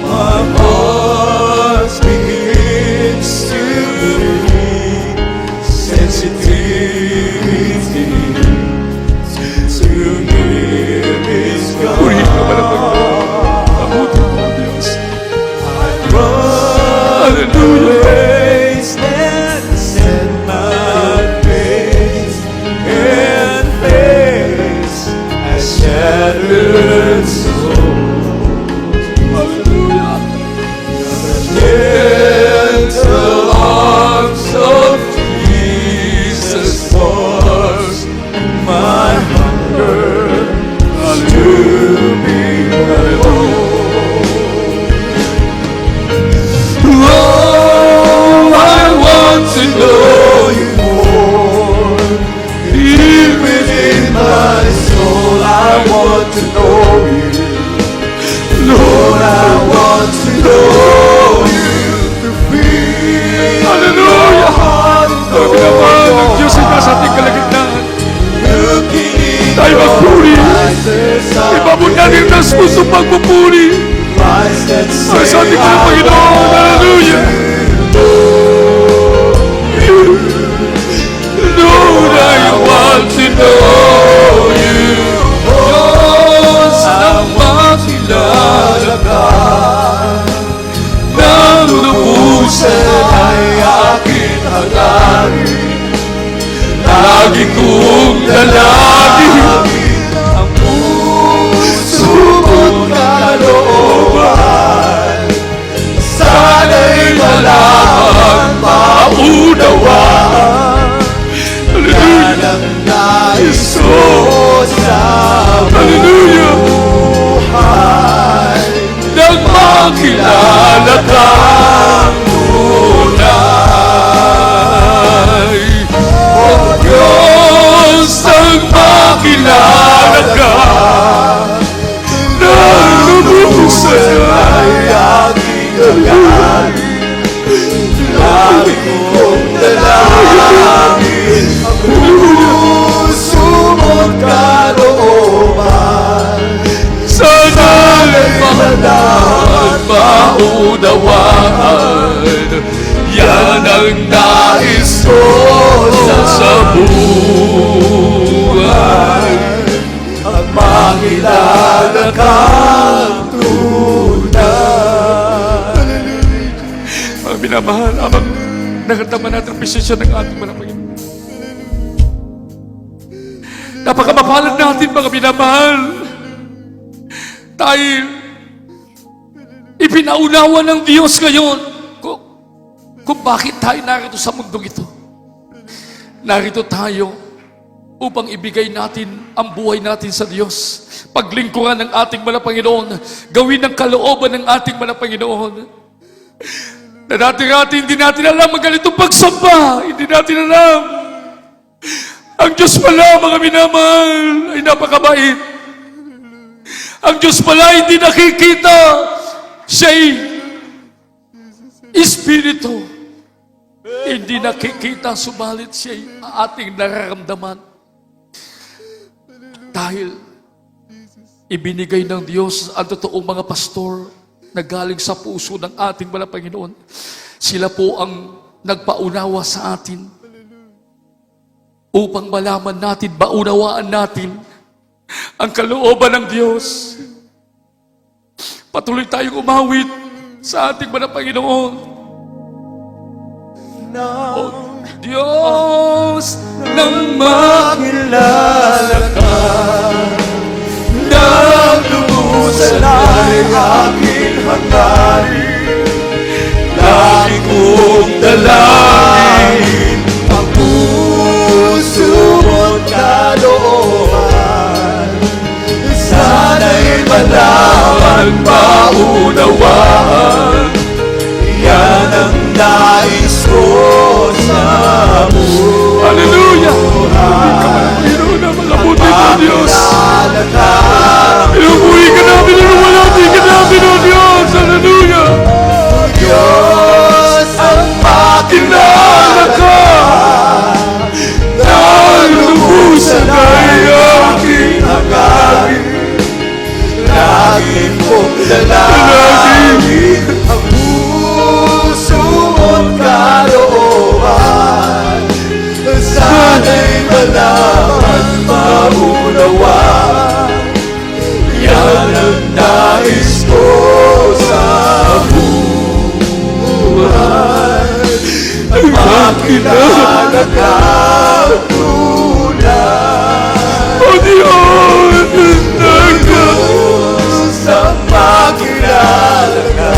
My heart begins to beat sensitivity to hear His Purihin ka ba ng God. Panginoon? Mabuti mo ang Diyos. Hallelujah. Praise and set my face and face as pagpupuri Eyes that ay sa say ating mga Panginoon. Hallelujah! Lord, I want to know you. Diyos nang makilala ka, ng lubusan ay aking hangarin. Lagi kong dalangin ang puso mo't kalooban. Sana'y malaman, maunawaan. Yan ang nais ko sa buhay. Nang makilala kang tunay. O Diyos, nang makilala ka, nang lubusan ay aking hangarin. Lagi kong dalangin ang puso mo't kalooban. Sana'y malaman, maunawaan. Yan ang nais ko sa buhay. Ang makilala kang tunay. Mga minamahal, amang nakatama natin ang presensya ng ating mga Panginoon. Napakamapalad natin, mga minamahal. Dahil ipinaunawa ng Diyos ngayon kung bakit tayo narito sa mundong ito. Narito tayo upang ibigay natin ang buhay natin sa Diyos. Paglingkuran ng ating mga Panginoon. Gawin ng kalooban ng ating mga Panginoon. Na dati-dati hindi natin alam ang ganitong pagsamba. Hindi natin alam. Ang Diyos pala, mga minamahal, ay napakabait. Ang Diyos pala hindi nakikita. Siya'y Espiritu. Hindi nakikita, subalit siya'y ating nararamdaman. Dahil ibinigay ng Diyos ang totoong mga pastor na galing sa puso ng ating mga Panginoon. Sila po ang nagpaunawa sa atin upang malaman natin, maunawaan natin ang kalooban ng Diyos. Patuloy tayong umawit sa ating mga Panginoon. O Diyos, nang makilala ka, nang lubusan ay aking hangarin. Lagi kong dalangin ang puso mo't kalooban. Sana'y malaman, maunawaan. Yan ang nais ko sa buhay. Hallelujah! Panginoon na malabuti mo, Diyos. Pinupuri ka namin, inuwalati ka namin, O Diyos. Hallelujah! Diyos, ang makilala ka, nang lubusan ay aking hangarin. Lagi kong dalangin ang puso mo't kalooban. Sana'y malaman, maunawaan. Yan ang nais ko sa buhay. Ang makilala ka tunay. O Diyos, ang makilala ka.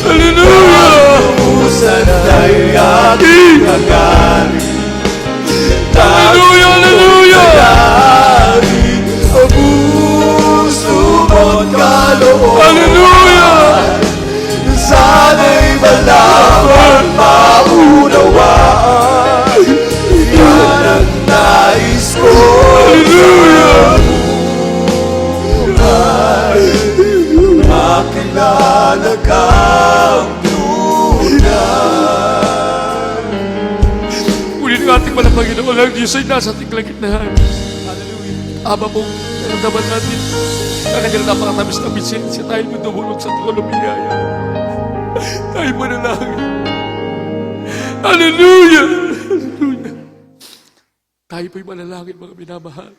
Hallelujah! Pusan ay aking hangarin. Hallelujah! Hallelujah! Ang puso mo't kalooban. Hallelujah! Sana'y malaman, maunawaan. Yan ang nais ko. Hallelujah! Makilala kang tunay. Ngunit ang ating mga Panginoon, ang Diyos ay nasa ating kalagitnaan. Hallelujah. Ama mo, naramdaman natin na kanyang napakatamis na bisensya tayo mo dumulog sa trono ng biyaya. Tayo manalangin. Hallelujah! Hallelujah! Tayo po'y manalangin, mga minamahal.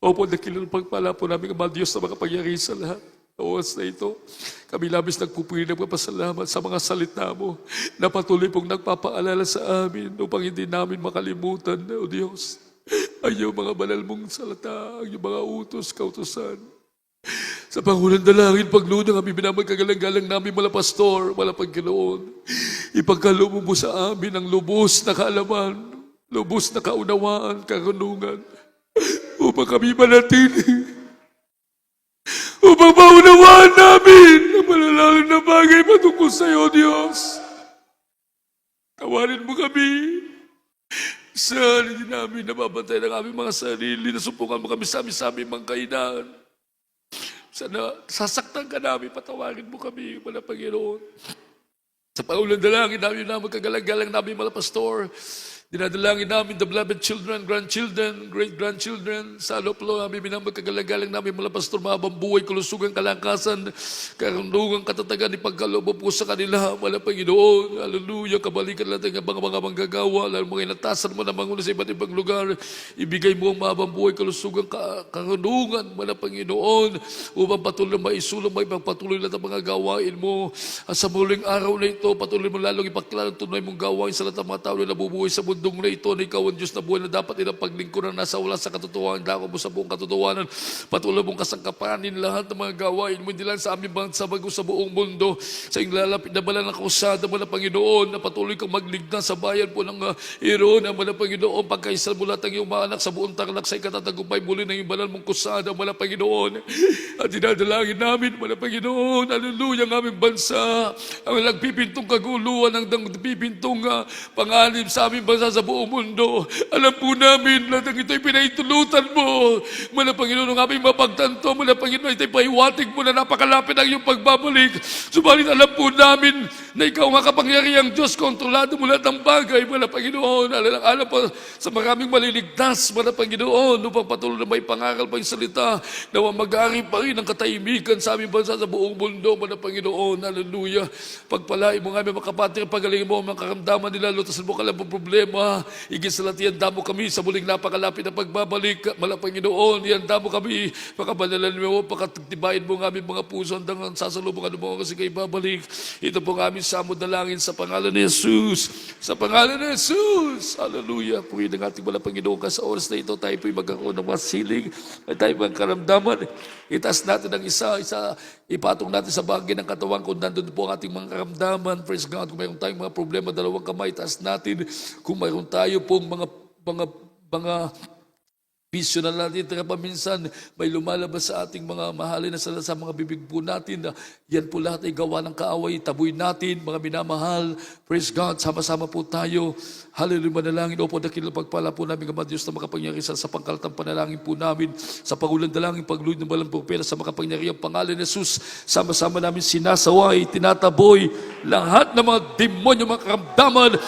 Opo, dakilang pagpala po namin ang Diyos na makapangyarihan sa lahat. Oras na ito, kami labis nagpupuri ng pasalamat sa mga salita mo na patuloy pong nagpapaalala sa amin upang hindi namin makalimutan, O Diyos, ang iyong mga banal mong salita, ang iyong mga utos, kautusan. Sa Pangulang Dalangin, paglunang kami binamagkagalang-galang namin mga pastor, mga Panginoon. Ipagkaloob mo sa amin ang lubos na kaalaman, lubos na kaunawaan, karunungan, upang kami manatili. Upang maunawaan namin ang malalalang na bagay patungkol sa iyo, Diyos. Tawarin mo kami. Sa hindi namin nababantay ng aming mga sarili, nasupukan mo kami sa aming mga kainaan. Sana sasaktan ka namin, patawarin mo kami, mga Panginoon. Sa Pangulang Dalangin namin na magkagalang-galang namin mga pastor, dinadalangin namin the beloved children, grandchildren, great-grandchildren, sa loob-loob namin binamagkagalang-galang namin mga pastor, mahabang buhay, kulusugan, kalakasan, karunungan, katatagan, ipagkaloob po sa kanila, mga Panginoon. Hallelujah, kabalikan natin ang mga manggagawa, lalo mga inatasan mo na manguna sa iba't ibang lugar, ibigay mo ang mahabang buhay, kulusugan, karunungan, mga Panginoon, upang patuloy na maisulong, may pagpatuloy lahat ang mga gawain mo. At sa muling araw na ito, patuloy mo lalong ipakilala ang tunay mong gawain sa lahat ng mga tao na nabubuhay sa mundong na ito na ikaw ang Diyos na buhay na dapat nilang paglingkuran nasa wala sa katotohanan, dako mo sa buong katotohanan. Patuloy mong kasangkapanin lahat ng mga gawain mo, hindi lang sa aming bansa, bago sa buong mundo, sa lalapit na bala ng kausada mo na Panginoon, na patuloy kang magligtas sa bayan po ng Iron, na mga Panginoon, pagkaisal mo lahat ng iyong mga anak sa buong tarlac sa ikatatagumpay muli ng iyong banal mong kusada, mga Panginoon. At dinadalangin namin, mga Panginoon, hallelujah, ang aming bansa, ang nagpipintong kaguluhan, ang nagpipintong panganib sa aming bansa sa buong mundo. Alam po namin na ito'y pinaitulutan mo. Mga Panginoon, ang aming mapagtanto, mga Panginoon, ito'y pahiwatig mo na napakalapit ang iyong pagbabalik. Subalit alam po namin na ikaw ang kapangyarihang Diyos, kontrolado mo lahat ng bagay, mga Panginoon. Alam po sa maraming maliligtas, mga Panginoon, upang patuloy na may pangaral pa yung salita, na mag-aari pa rin ang katahimikan sa aming bansa sa buong mundo, mga Panginoon. Hallelujah. Pagpalain mo nga aming mga kapatid, pagalingin mo ang mga karamdaman nila, lutasan mo kalang problema. Igit sa lahat, ihanda mo kami sa muling napakalapit na pagbabalik. Mga Panginoon, ihanda mo kami, pakabanalan mo, pakatibayin mo ang aming mga puso, hanggang sasalubungan mo kasi kayo babalik. Ito po ang aming samod dalangin sa pangalan ni Jesus. Sa pangalan ni Jesus. Hallelujah. Purihin ang ating mga Panginoon ka sa oras na ito. Tayo po'y magkakaroon ng mga siling at tayo magkaramdaman. Itaas natin ang isa, ipatong natin sa bagay ng katawan kung nandun po ang ating mga karamdaman. Praise God. Kung mayroon tayong mga problema, dalawang kamay, itaas natin. Kung mayroon tayo pong mga bisyo na natin, paminsan may lumalabas sa ating mga mahalin na sa mga bibig po natin. Yan po lahat ay gawa ng kaaway. Tabuin natin, mga minamahal. Praise God, sama-sama po tayo. Hallelujah, manalangin. Opo, dakilang pagpala po namin, Ama Diyos, na makapangyarihan sa pangkalatang panalangin po namin. Sa Pangulang Dalangin, pagluhod ng balang propeta sa makapangyarihang pangalan ni Jesus. Sama-sama namin sinasaway, tinataboy, lahat ng mga demonyo, mga karamdaman,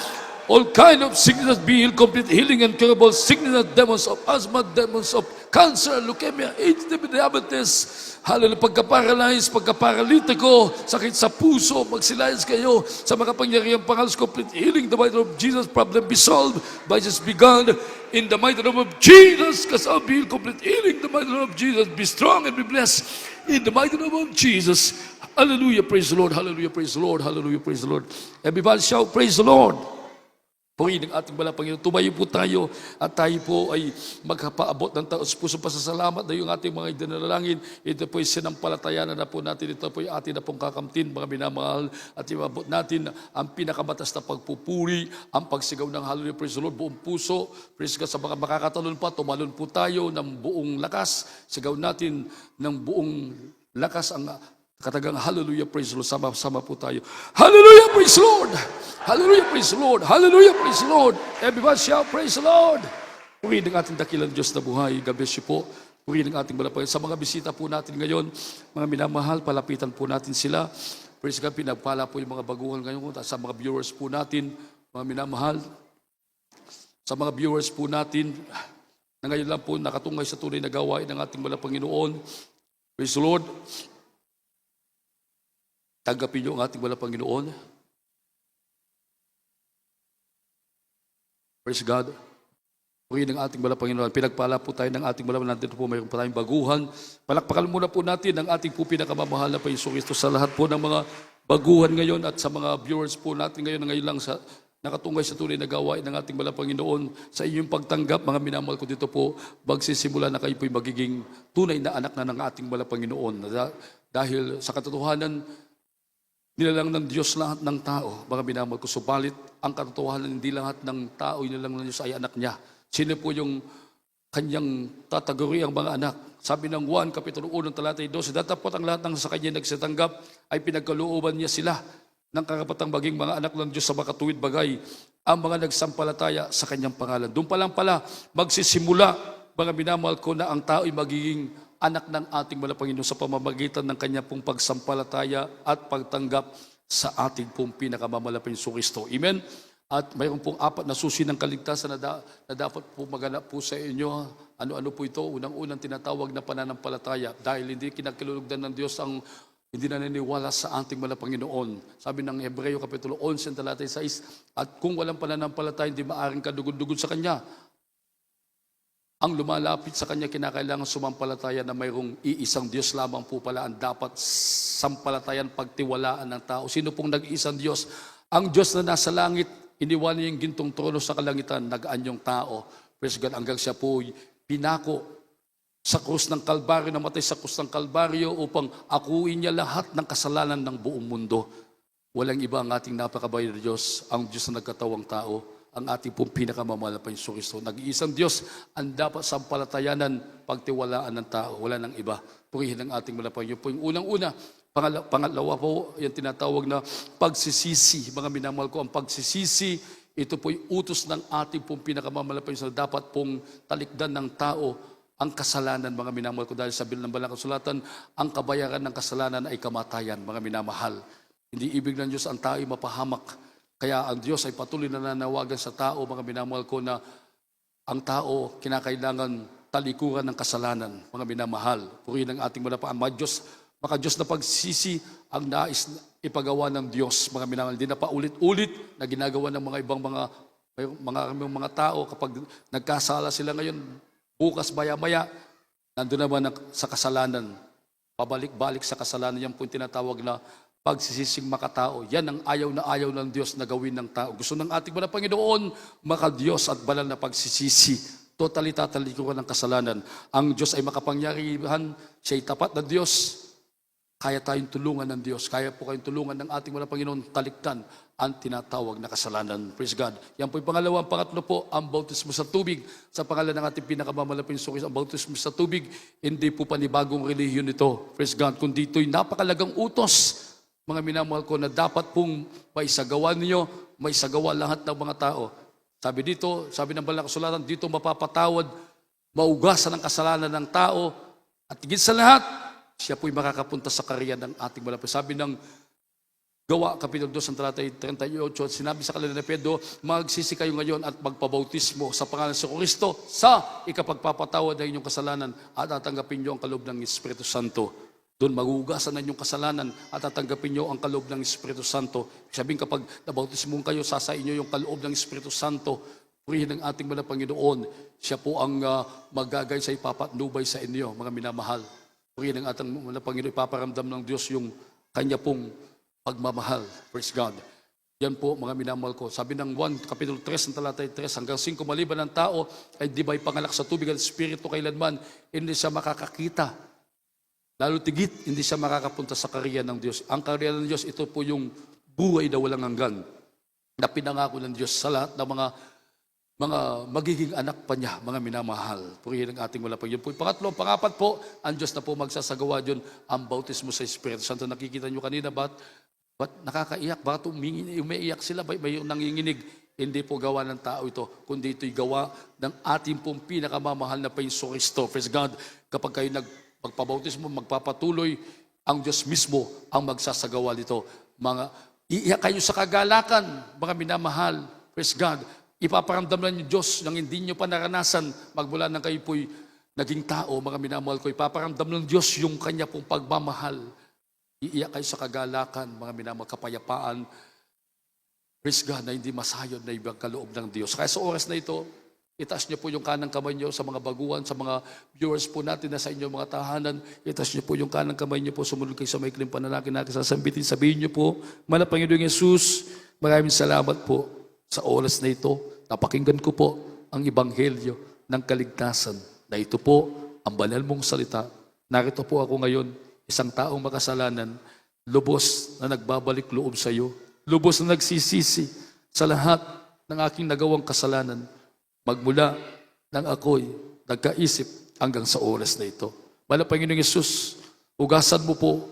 all kind of sickness be healed, complete healing and curable sickness, demons of asthma, demons of cancer, leukemia, AIDS, diabetes, hallelujah, pagka-paralyze, pagka-paralitiko, sakit sa puso, magsilayas kayo sa makapangyarihang pangalan, complete healing, the mighty name of Jesus, problem be solved, by just begun, in the mighty name of Jesus, kasal be healed, complete healing, the mighty name of Jesus, be strong and be blessed, in the mighty name of Jesus, hallelujah, praise the Lord, hallelujah, praise the Lord, hallelujah, praise the Lord. Everybody shout, praise the Lord. Purihin ang ating balang Panginoon. Tumayo po tayo at tayo po ay magpaabot ng taos-pusong pasasalamat na yung ating mga idinalangin. Ito po ay sinampalatayanan na po natin. Ito po ay atin na pong kakamtin, mga minamahal. At iabot natin ang pinakamatas na pagpupuri, ang pagsigaw ng hallelujah, praise the Lord, buong puso. Praise God, sa mga makakatalon pa, tumalon po tayo ng buong lakas. Sigaw natin ng buong lakas ang katagang hallelujah, praise the Lord. Sama-sama po tayo. Hallelujah, praise the Lord! Hallelujah, praise the Lord! Hallelujah, praise the Lord! Everybody shout, praise the Lord! Purihin ang ating dakilang Diyos na buhay. God bless you po. Purihin ang ating balapay. Sa mga bisita po natin ngayon, mga minamahal, palapitan po natin sila. Praise God, pinagpala po yung mga baguhan ngayon. Sa mga viewers po natin, mga minamahal, sa mga viewers po natin, na ngayon lang po nakatungay sa tunay na gawain ng ating mahal na Panginoon. Praise the Lord. Tanggapin niyo ang ating mahal na Panginoon. Praise God. Purihin ng ating mahal na Panginoon. Pinagpala po tayo ng ating mahal na nandito po mayroon pa tayong baguhan. Palakpakan muna po natin ang ating po pinakamamahal na Panginoon Kristo sa lahat po ng mga baguhan ngayon at sa mga viewers po natin ngayon na ngayon lang sa nakatungay sa tunay na gawain ng ating mahal na Panginoon. Sa inyong pagtanggap, mga minamahal ko dito po, magsisimula na kayo po'y magiging tunay na anak na ng ating mahal na Panginoon. Dahil sa katotohanan, nilalang ng Diyos lahat ng tao, mga minamahal ko. Subalit, ang katotohanan, hindi lahat ng tao, nilalang ng Diyos ay anak niya. Sino po yung kanyang tataguri ang mga anak? Sabi ng 1, Kapitulo 1, talata 12, datapot ang lahat ng sa kanya nagsitanggap ay pinagkalooban niya sila ng karapatang maging mga anak ng Diyos sa makatuwid bagay ang mga nagsampalataya sa kanyang pangalan. Doon pa lang pala magsisimula, mga minamahal ko, na ang tao ay magiging anak ng ating mahal na Panginoon sa pamamagitan ng kanyang pong pagsampalataya at pagtanggap sa ating pong pinakamamahal na Panginoon Kristo. Amen? At mayroon pong 4 na susi ng kaligtasan na dapat po maganap po sa inyo. Ano-ano po ito? Unang-unang tinatawag na pananampalataya. Dahil hindi kinakilulugdan ng Diyos ang hindi naniniwala sa ating mahal na Panginoon. Sabi ng Hebreo Kapitulo 11, talata 6, at kung walang pananampalataya, hindi maaaring kadugod-dugod sa Kanya. Ang lumalapit sa Kanya, kinakailangan sumampalataya na mayroong iisang Diyos lamang po pala ang dapat sampalatayan, pagtiwalaan ng tao. Sino pong nag-iisang Diyos? Ang Diyos na nasa langit, iniwan niya yung gintong trono sa kalangitan, nagaan yung tao. Praise God, hanggang siya po pinako sa krus ng Kalbaryo, namatay sa krus ng Kalbaryo upang akuin niya lahat ng kasalanan ng buong mundo. Walang iba ang ating napakabayad na Diyos, ang Diyos na nagkatawang tao, ang ating pong pinakamamahal na Panginoon Kristo. Nag-iisang Diyos ang dapat sampalatayanan, pagtiwalaan ng tao. Wala nang iba. Purihin ang ating mahal na Panginoon. Po yung unang-una. Pangalawa po, yung tinatawag na pagsisisi. Mga minamahal ko, ang pagsisisi, ito po yung utos ng ating pong pinakamamahal na Panginoon. Dapat pong talikdan ng tao ang kasalanan, mga minamahal ko, dahil sabi ng Banal na Kasulatan, ang kabayaran ng kasalanan ay kamatayan, mga minamahal. Hindi ibig ng Diyos ang tao ay mapahamak. Kaya ang Diyos ay patuloy na nanawagan sa tao, mga minamahal ko, na ang tao kinakailangan talikuran ng kasalanan, mga minamahal. Purihin ang ating mga Diyos, maka Diyos na pagsisi ang nais ipagawa ng Diyos, mga minamahal. Hindi na paulit-ulit na ginagawa ng mga ibang mga tao kapag nagkasala sila ngayon. Bukas maya-maya, nandun naman sa kasalanan. Pabalik-balik sa kasalanan. Yan po yung tinatawag na pagsisising makatao. Yan ang ayaw na ayaw ng Diyos na gawin ng tao. Gusto ng ating mga Panginoon, maka-Diyos at banal na pagsisisi. Totally tatalikuran ng kasalanan. Ang Diyos ay makapangyarihan. Siya ay tapat na Diyos. Kaya tayong tulungan ng Diyos. Kaya po kayong tulungan ng ating mga Panginoon talikdan ang tinatawag na kasalanan. Praise God. Yan po yung pangalawa. Pangatlo po, ang bautismo sa tubig. Sa pangalan ng ating pinakamalapit Kristo, ang bautismo sa tubig, hindi po panibagong relihiyon ito. Praise God. Kundi ito'y napakalagang utos, mga minamahal ko, na dapat pong maisagawa ninyo, maisagawa lahat ng mga tao. Sabi dito, sabi ng Banal na Kasulatan, dito mapapatawad, maugasan ang kasalanan ng tao, at higit sa lahat, siya po'y makakapunta sa kariyan ng ating malapit. Sabi ng Gawa, Kapitulo 2, talata 38, sinabi sa kanila ni Pedro, magsisi kayo ngayon at magpabautismo sa pangalan sa Kristo sa ikapagpapatawad ng inyong kasalanan at tatanggapin niyo ang kaloob ng Espiritu Santo. Doon magugasan na inyong kasalanan at tatanggapin niyo ang kaloob ng Espiritu Santo. Sabihin, kapag nabautismo kayo, sasa inyo yung kaloob ng Espiritu Santo. Purihin ng ating mga Panginoon. Siya po ang magagay sa ipapatnubay sa inyo, mga minamahal. Purihin ng ating mga Panginoon, ipaparamdam ng Diyos yung kanya pong pagmamahal. Praise God. Yan po, mga minamahal ko. Sabi ng 1, Kapitulo 3, talata 3, hanggang 5, maliban ng tao ay di ba'y pangalak sa tubig at Espiritu kailanman, hindi siya makakakita. Lalo tigit, hindi siya makakapunta sa kariyan ng Diyos. Ang kariyan ng Diyos, ito po yung buhay na walang hanggan na pinangako ng Diyos sa lahat ng mga magiging anak pa niya, mga minamahal. Purihin ang ating malapag. Yun po. Pangatlo, pangapat po, ang Diyos na po magsasagawa dyan ang bautismo sa Espiritu Santo. Nakikita nyo kanina, ba't nakakaiyak? Bakit umiiyak sila? May nanginginig? Hindi po gawa ng tao ito, kundi ito'y gawa ng ating pong pinakamamahal na Panginoong Kristo. Praise God. Kapag kayo magpabautismo, magpapatuloy, ang Diyos mismo ang magsasagawa nito. Iiyak kayo sa kagalakan, mga minamahal. Praise God. Ipaparamdam lang yung Diyos ng hindi nyo pa naranasan magmula nang kayo po'y naging tao, mga minamahal ko. Ipaparamdam ng Diyos yung kanya pong pagmamahal. Iiyak kayo sa kagalakan, mga minamahal, kapayapaan. Praise God na hindi masayod na ibang kaloob ng Diyos. Kaya sa oras na ito, itaas niyo po yung kanang kamay niyo sa mga baguhan, sa mga viewers po natin na sa inyo mga tahanan. Itaas niyo po yung kanang kamay niyo po, sumunod kayo sa maikling panalangin natin sasambitin. Sabihin niyo po, Mahal na Panginoong Yesus, maraming salamat po sa oras na ito. Napakinggan ko po ang ebanghelyo ng kaligtasan na ito po ang banal mong salita. Narito po ako ngayon, isang taong makasalanan, lubos na nagbabalik loob sa iyo, lubos na nagsisisi sa lahat ng aking nagawang kasalanan, magmula nang ako'y nagkaisip hanggang sa oras na ito. Mahal na Panginoong Yesus, ugasan mo po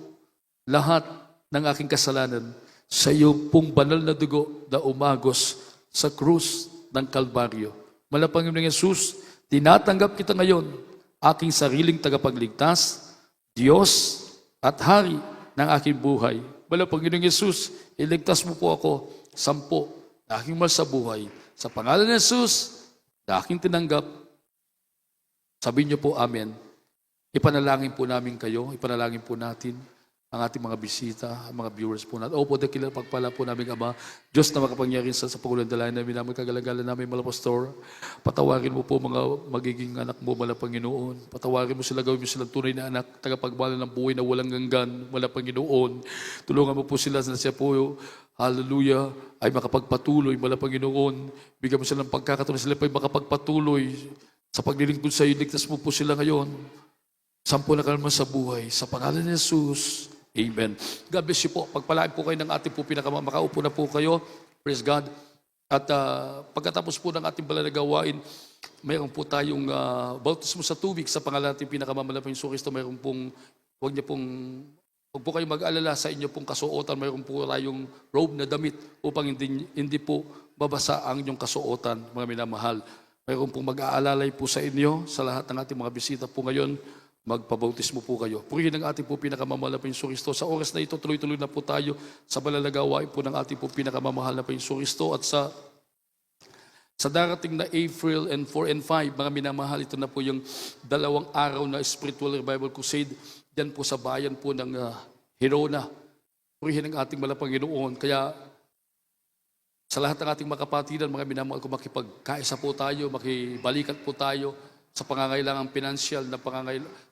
lahat ng aking kasalanan sa iyong pong banal na dugo na umagos sa krus ng Kalbaryo. Mahal na Panginoong Yesus, tinatanggap kita ngayon, aking sariling tagapagligtas, Diyos at Hari ng aking buhay. Mahal na Panginoong Yesus, iligtas mo po ako, sampo na aking mahal sa buhay. Sa pangalan ni Yesus, na aking tinanggap, sabihin niyo po, Amen. Ipanalangin po namin kayo, ipanalangin po natin ang ating mga bisita, ang mga viewers po natin. Opo, dakilang pagpala po namin, Ama, Diyos na makapangyarihan sa pagulong dalayan namin, kagalagalan namin, Mahal Pastor. Patawarin mo po mga magiging anak mo, Mahal Panginoon. Patawarin mo sila, gawin mo silang tunay na anak, tagapagmana ng buhay na walang ganggan, Mahal Panginoon. Tulungan mo po sila na siya po, hallelujah, ay makapagpatuloy, Mahal Panginoon. Bigyan mo sila ng pagkakataon, sila pa ay makapagpatuloy sa paglilingkod sa iyo. Ligtas mo po sila ngayon. Sampo na kalma sa buhay. Sa pangalan ni Jesus, Amen. God bless you po. Pagpalain po kayo ng ating po makaupo na po kayo. Praise God. At pagkatapos po ng ating banal na gawain, mayroon po tayong bautismo sa tubig sa pangalan natin pinakamamalapang Hesus Kristo. Mayroon pong, huwag po kayo mag-alala sa inyo pong kasuotan. Mayroon po tayong robe na damit upang hindi po babasa ang inyong kasuotan, mga minamahal. Mayroon pong mag-aalalay po sa inyo, sa lahat ng ating mga bisita po ngayon. Magpabautismo po kayo. Purihin ang ating po pinakamamahal na Panginoong Kristo. Sa oras na ito, tuloy-tuloy na po tayo sa malalagawain po ng ating po pinakamamahal na Panginoong Kristo. At sa darating na April 4 and 5, mga minamahal, ito na po yung 2 araw na spiritual revival crusade dyan po sa bayan po ng Hirona. Purihin ang ating malapang Panginoon. Kaya sa lahat ng ating makapatiran, mga minamahal ko, makipagkaisa po tayo, makibalikat po tayo sa pangangailangang pinansyal na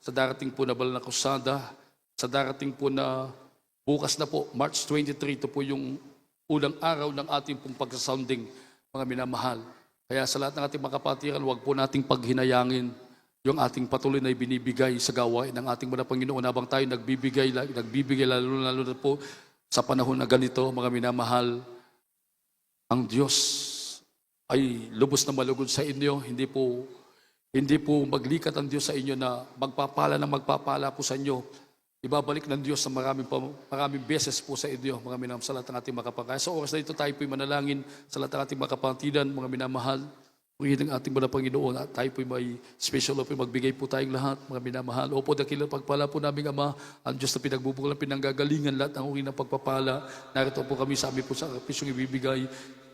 sa darating po na Banal na Krusada, sa darating po na bukas na po, March 23, ito po yung unang araw ng ating pong pagsasounding, mga minamahal. Kaya sa lahat ng ating makapatiran, huwag po nating paghinayangin yung ating patuloy na ibinibigay sa gawain ng ating mga Panginoon habang tayo nagbibigay lalo na po sa panahon na ganito, mga minamahal. Ang Diyos ay lubos na malugod sa inyo, hindi po maglikat ang Diyos sa inyo na magpapala po sa inyo. Ibabalik ng Diyos na maraming beses po sa inyo, mga minamahal, sa lahat ng ating makapagkaya. Sa oras na ito, tayo po'y manalangin sa lahat ng ating makapatiran, mga minamahal. Purihin ang ating mga Panginoon at tayo po'y may special offer, magbigay po tayong lahat, mga minamahal. Opo, dakilang pagpala po namin, Ama, ang Diyos na pinagbubukulan, pinanggagalingan lahat ng uri ng pagpapala. Narito po kami sa amin po sa pisyong ibibigay.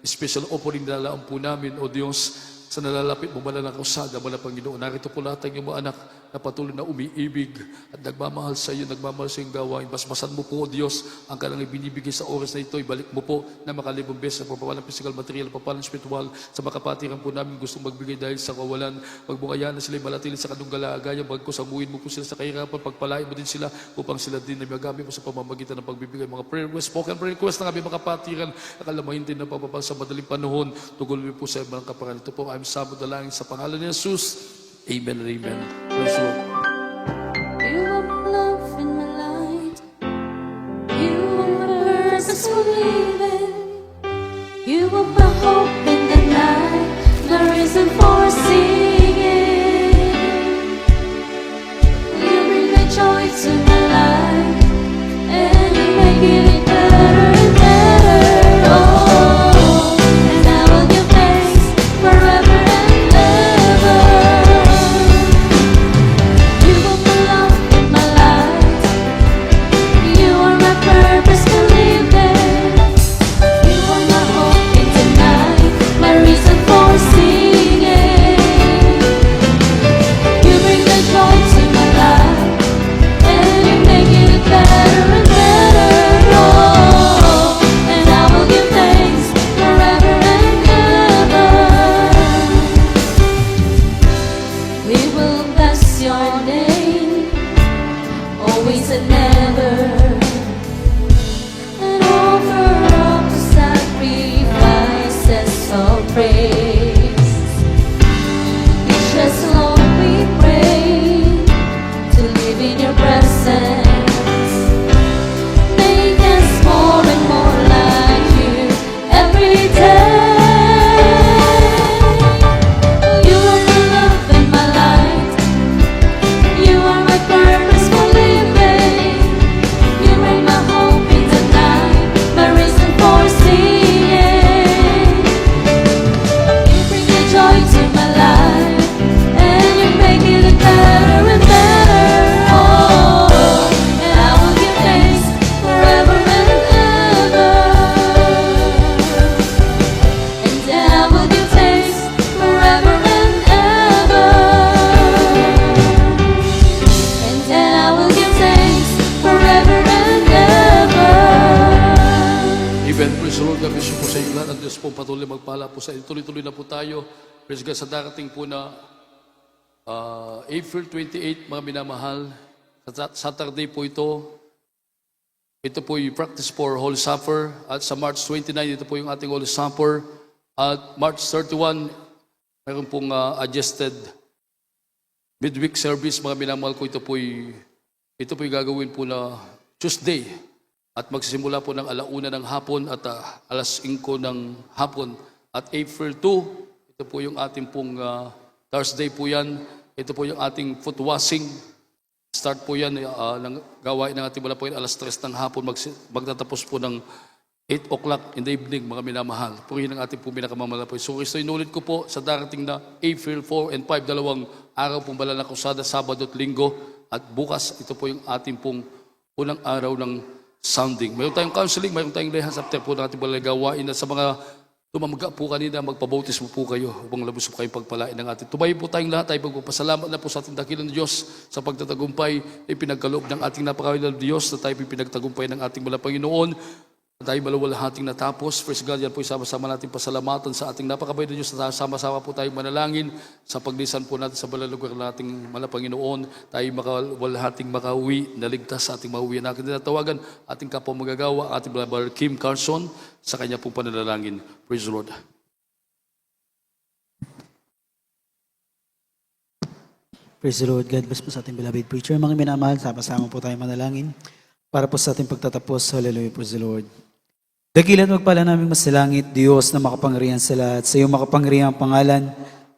Special offering na lalaan po namin, O Diyos, sa nalalapit mo Banal na Krusada, Banal na Panginoon. Narito po lahat ng iyong mga anak na patuloy na umiibig at nagmamahal sa iyo, nagmamahal sa iyong gawain. Basbasan mo po, O Diyos, ang kanilang ibinibigay sa oras na ito. Ibalik mo po na makalibong beses sa papawalang physical, material, papawalang spiritual. Sa makapatiran po namin gustong magbigay dahil sa kawalan. Magmungaya na sila malatili sa kadunggalagayan. Bagkos amuin mo po sila sa kahirapan. Pagpalain mo din sila upang sila din na magamit mo sa pamamagitan ng pagbibigay. Mga prayer request, spoken prayer request ng aming makapatiran. Nakalamahin din ng papapal sa madaling panahon. Tugulin po sa ibang kaparan. Ito po, I'm Sabo dalangin sa pangalan ni Jesus. Amen and amen. Praise the Lord. You are my love and my light. You are my purpose for living. You are my hope in the night. The reason for singing. You bring the joy to my life, and you make it better and better. Oh, and I will give thanks forever and ever. po sa tuloy-tuloy na po tayo. Praise God, sa darating po na April 28, mga minamahal, Saturday po ito. Ito po yung practice for Holy Supper. At sa March 29, ito po yung ating Holy Supper. At March 31, mayroon pong adjusted midweek service, mga minamahal ko. Ito po yung gagawin po na Tuesday. At magsisimula po ng 1:00 ng hapon at 5:00 ng hapon. At April 2, ito po yung ating pong Thursday po yan. Ito po yung ating foot washing. Start po yan ng gawain ng ating mula po yan 3:00 ng hapon. Magtatapos po ng 8 o'clock in the evening, mga minamahal. Purihin ang ating po pinakamamalapoy. So, inulit ko po sa darating na April 4 and 5, 2 araw pong Banal na Krusada, Sabado at Linggo. At bukas, ito po yung ating pong unang araw ng sounding. Mayroon tayong counseling, mayroon tayong lehas after po ng ating gawain. At sa mga tumamaga po kanina, magpabautismo po kayo upang labos po kayong pagpalain ng ating. Tumayo po tayong lahat, tayo magpapasalamat na po sa ating dakilang Diyos sa pagtatagumpay, ipinagkaloob ng ating napakawilang Diyos na tayo pinagtagumpay ng ating mga Panginoon. Tayo malawalhating natapos. Praise God, yan po isama-sama natin pasalamatan sa ating napakabayad na Diyos na sama-sama po tayong manalangin sa paglisan po natin sa banal na lugar nating mga Panginoon. Tayo makawalhating makauwi, naligtas sa ating mauwi na aking tinatawagan, ating kapwa magagawa, ating Brother Kim Carson sa kanya pong pananalangin. Praise the Lord. Praise the Lord. God bless po sa ating beloved preacher. Mga minamahal, sama-sama po tayong manalangin para po sa ating pagtatapos. Hallelujah. Praise the Lord. Dakilat magpala namin masalangit, Diyos na makapangyarihan sa lahat. Sa iyong makapangyarihang pangalan,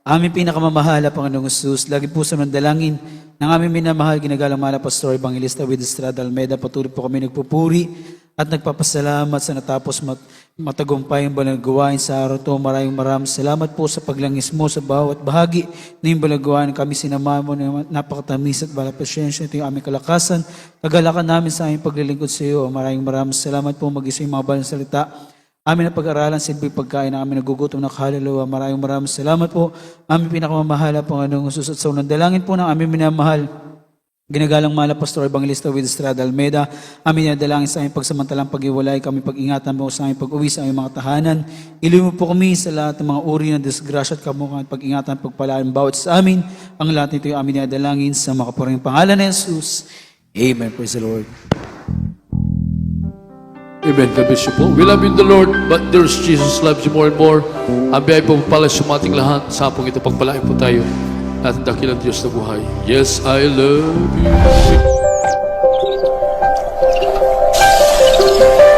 aming pinakamamahala, Panginoong Jesus, lagi po sa mandalangin ng aming minamahal, ginagalang mahal na Pastor Evangelista With Estrada Almeida. Patuloy po kami nagpupuri at nagpapasalamat sa natapos matagumpay ang balang gawain sa araw to. Maraming salamat po sa paglangis mo sa bawat bahagi na yung balang gawain. Kami sinama mo na napakatamis at balang pasyensya. Ito yung aming kalakasan. Kagalakan namin sa aming paglilingkod sa iyo. Maraming salamat po mag-isa yung mga balang salita. Amin na pag-aralan, silbi pagkain na amin nagugutom ng kaluluwa. Maraming salamat po. Aming pinakamamahala, Panginoong Jesus, at sa unang dalangin po ng aming minamahal, ginagalang mahal na Pastor Evangelista With Estrada Almeida, amin na dalangin sa aming pagsamantalang pag-iwalay, kami pag-ingatan mo sa aming pag-uwi sa aming mga tahanan. Iliw mo po kami sa lahat ng mga uri ng disgrasya at kamukha at pag-ingatan, pagpalaan bawat sa amin. Ang lahat nito yung amin na dalangin sa makapuring pangalan ni Jesus. Amen. Praise the Lord. Amen. God bless you po. We love you in the Lord, but there's Jesus loves you more and more. Ang biyay po pala sa ating lahat. Sa hapong ito, pagpalain po tayo. At dakilang Diyos na buhay. Yes, I love you.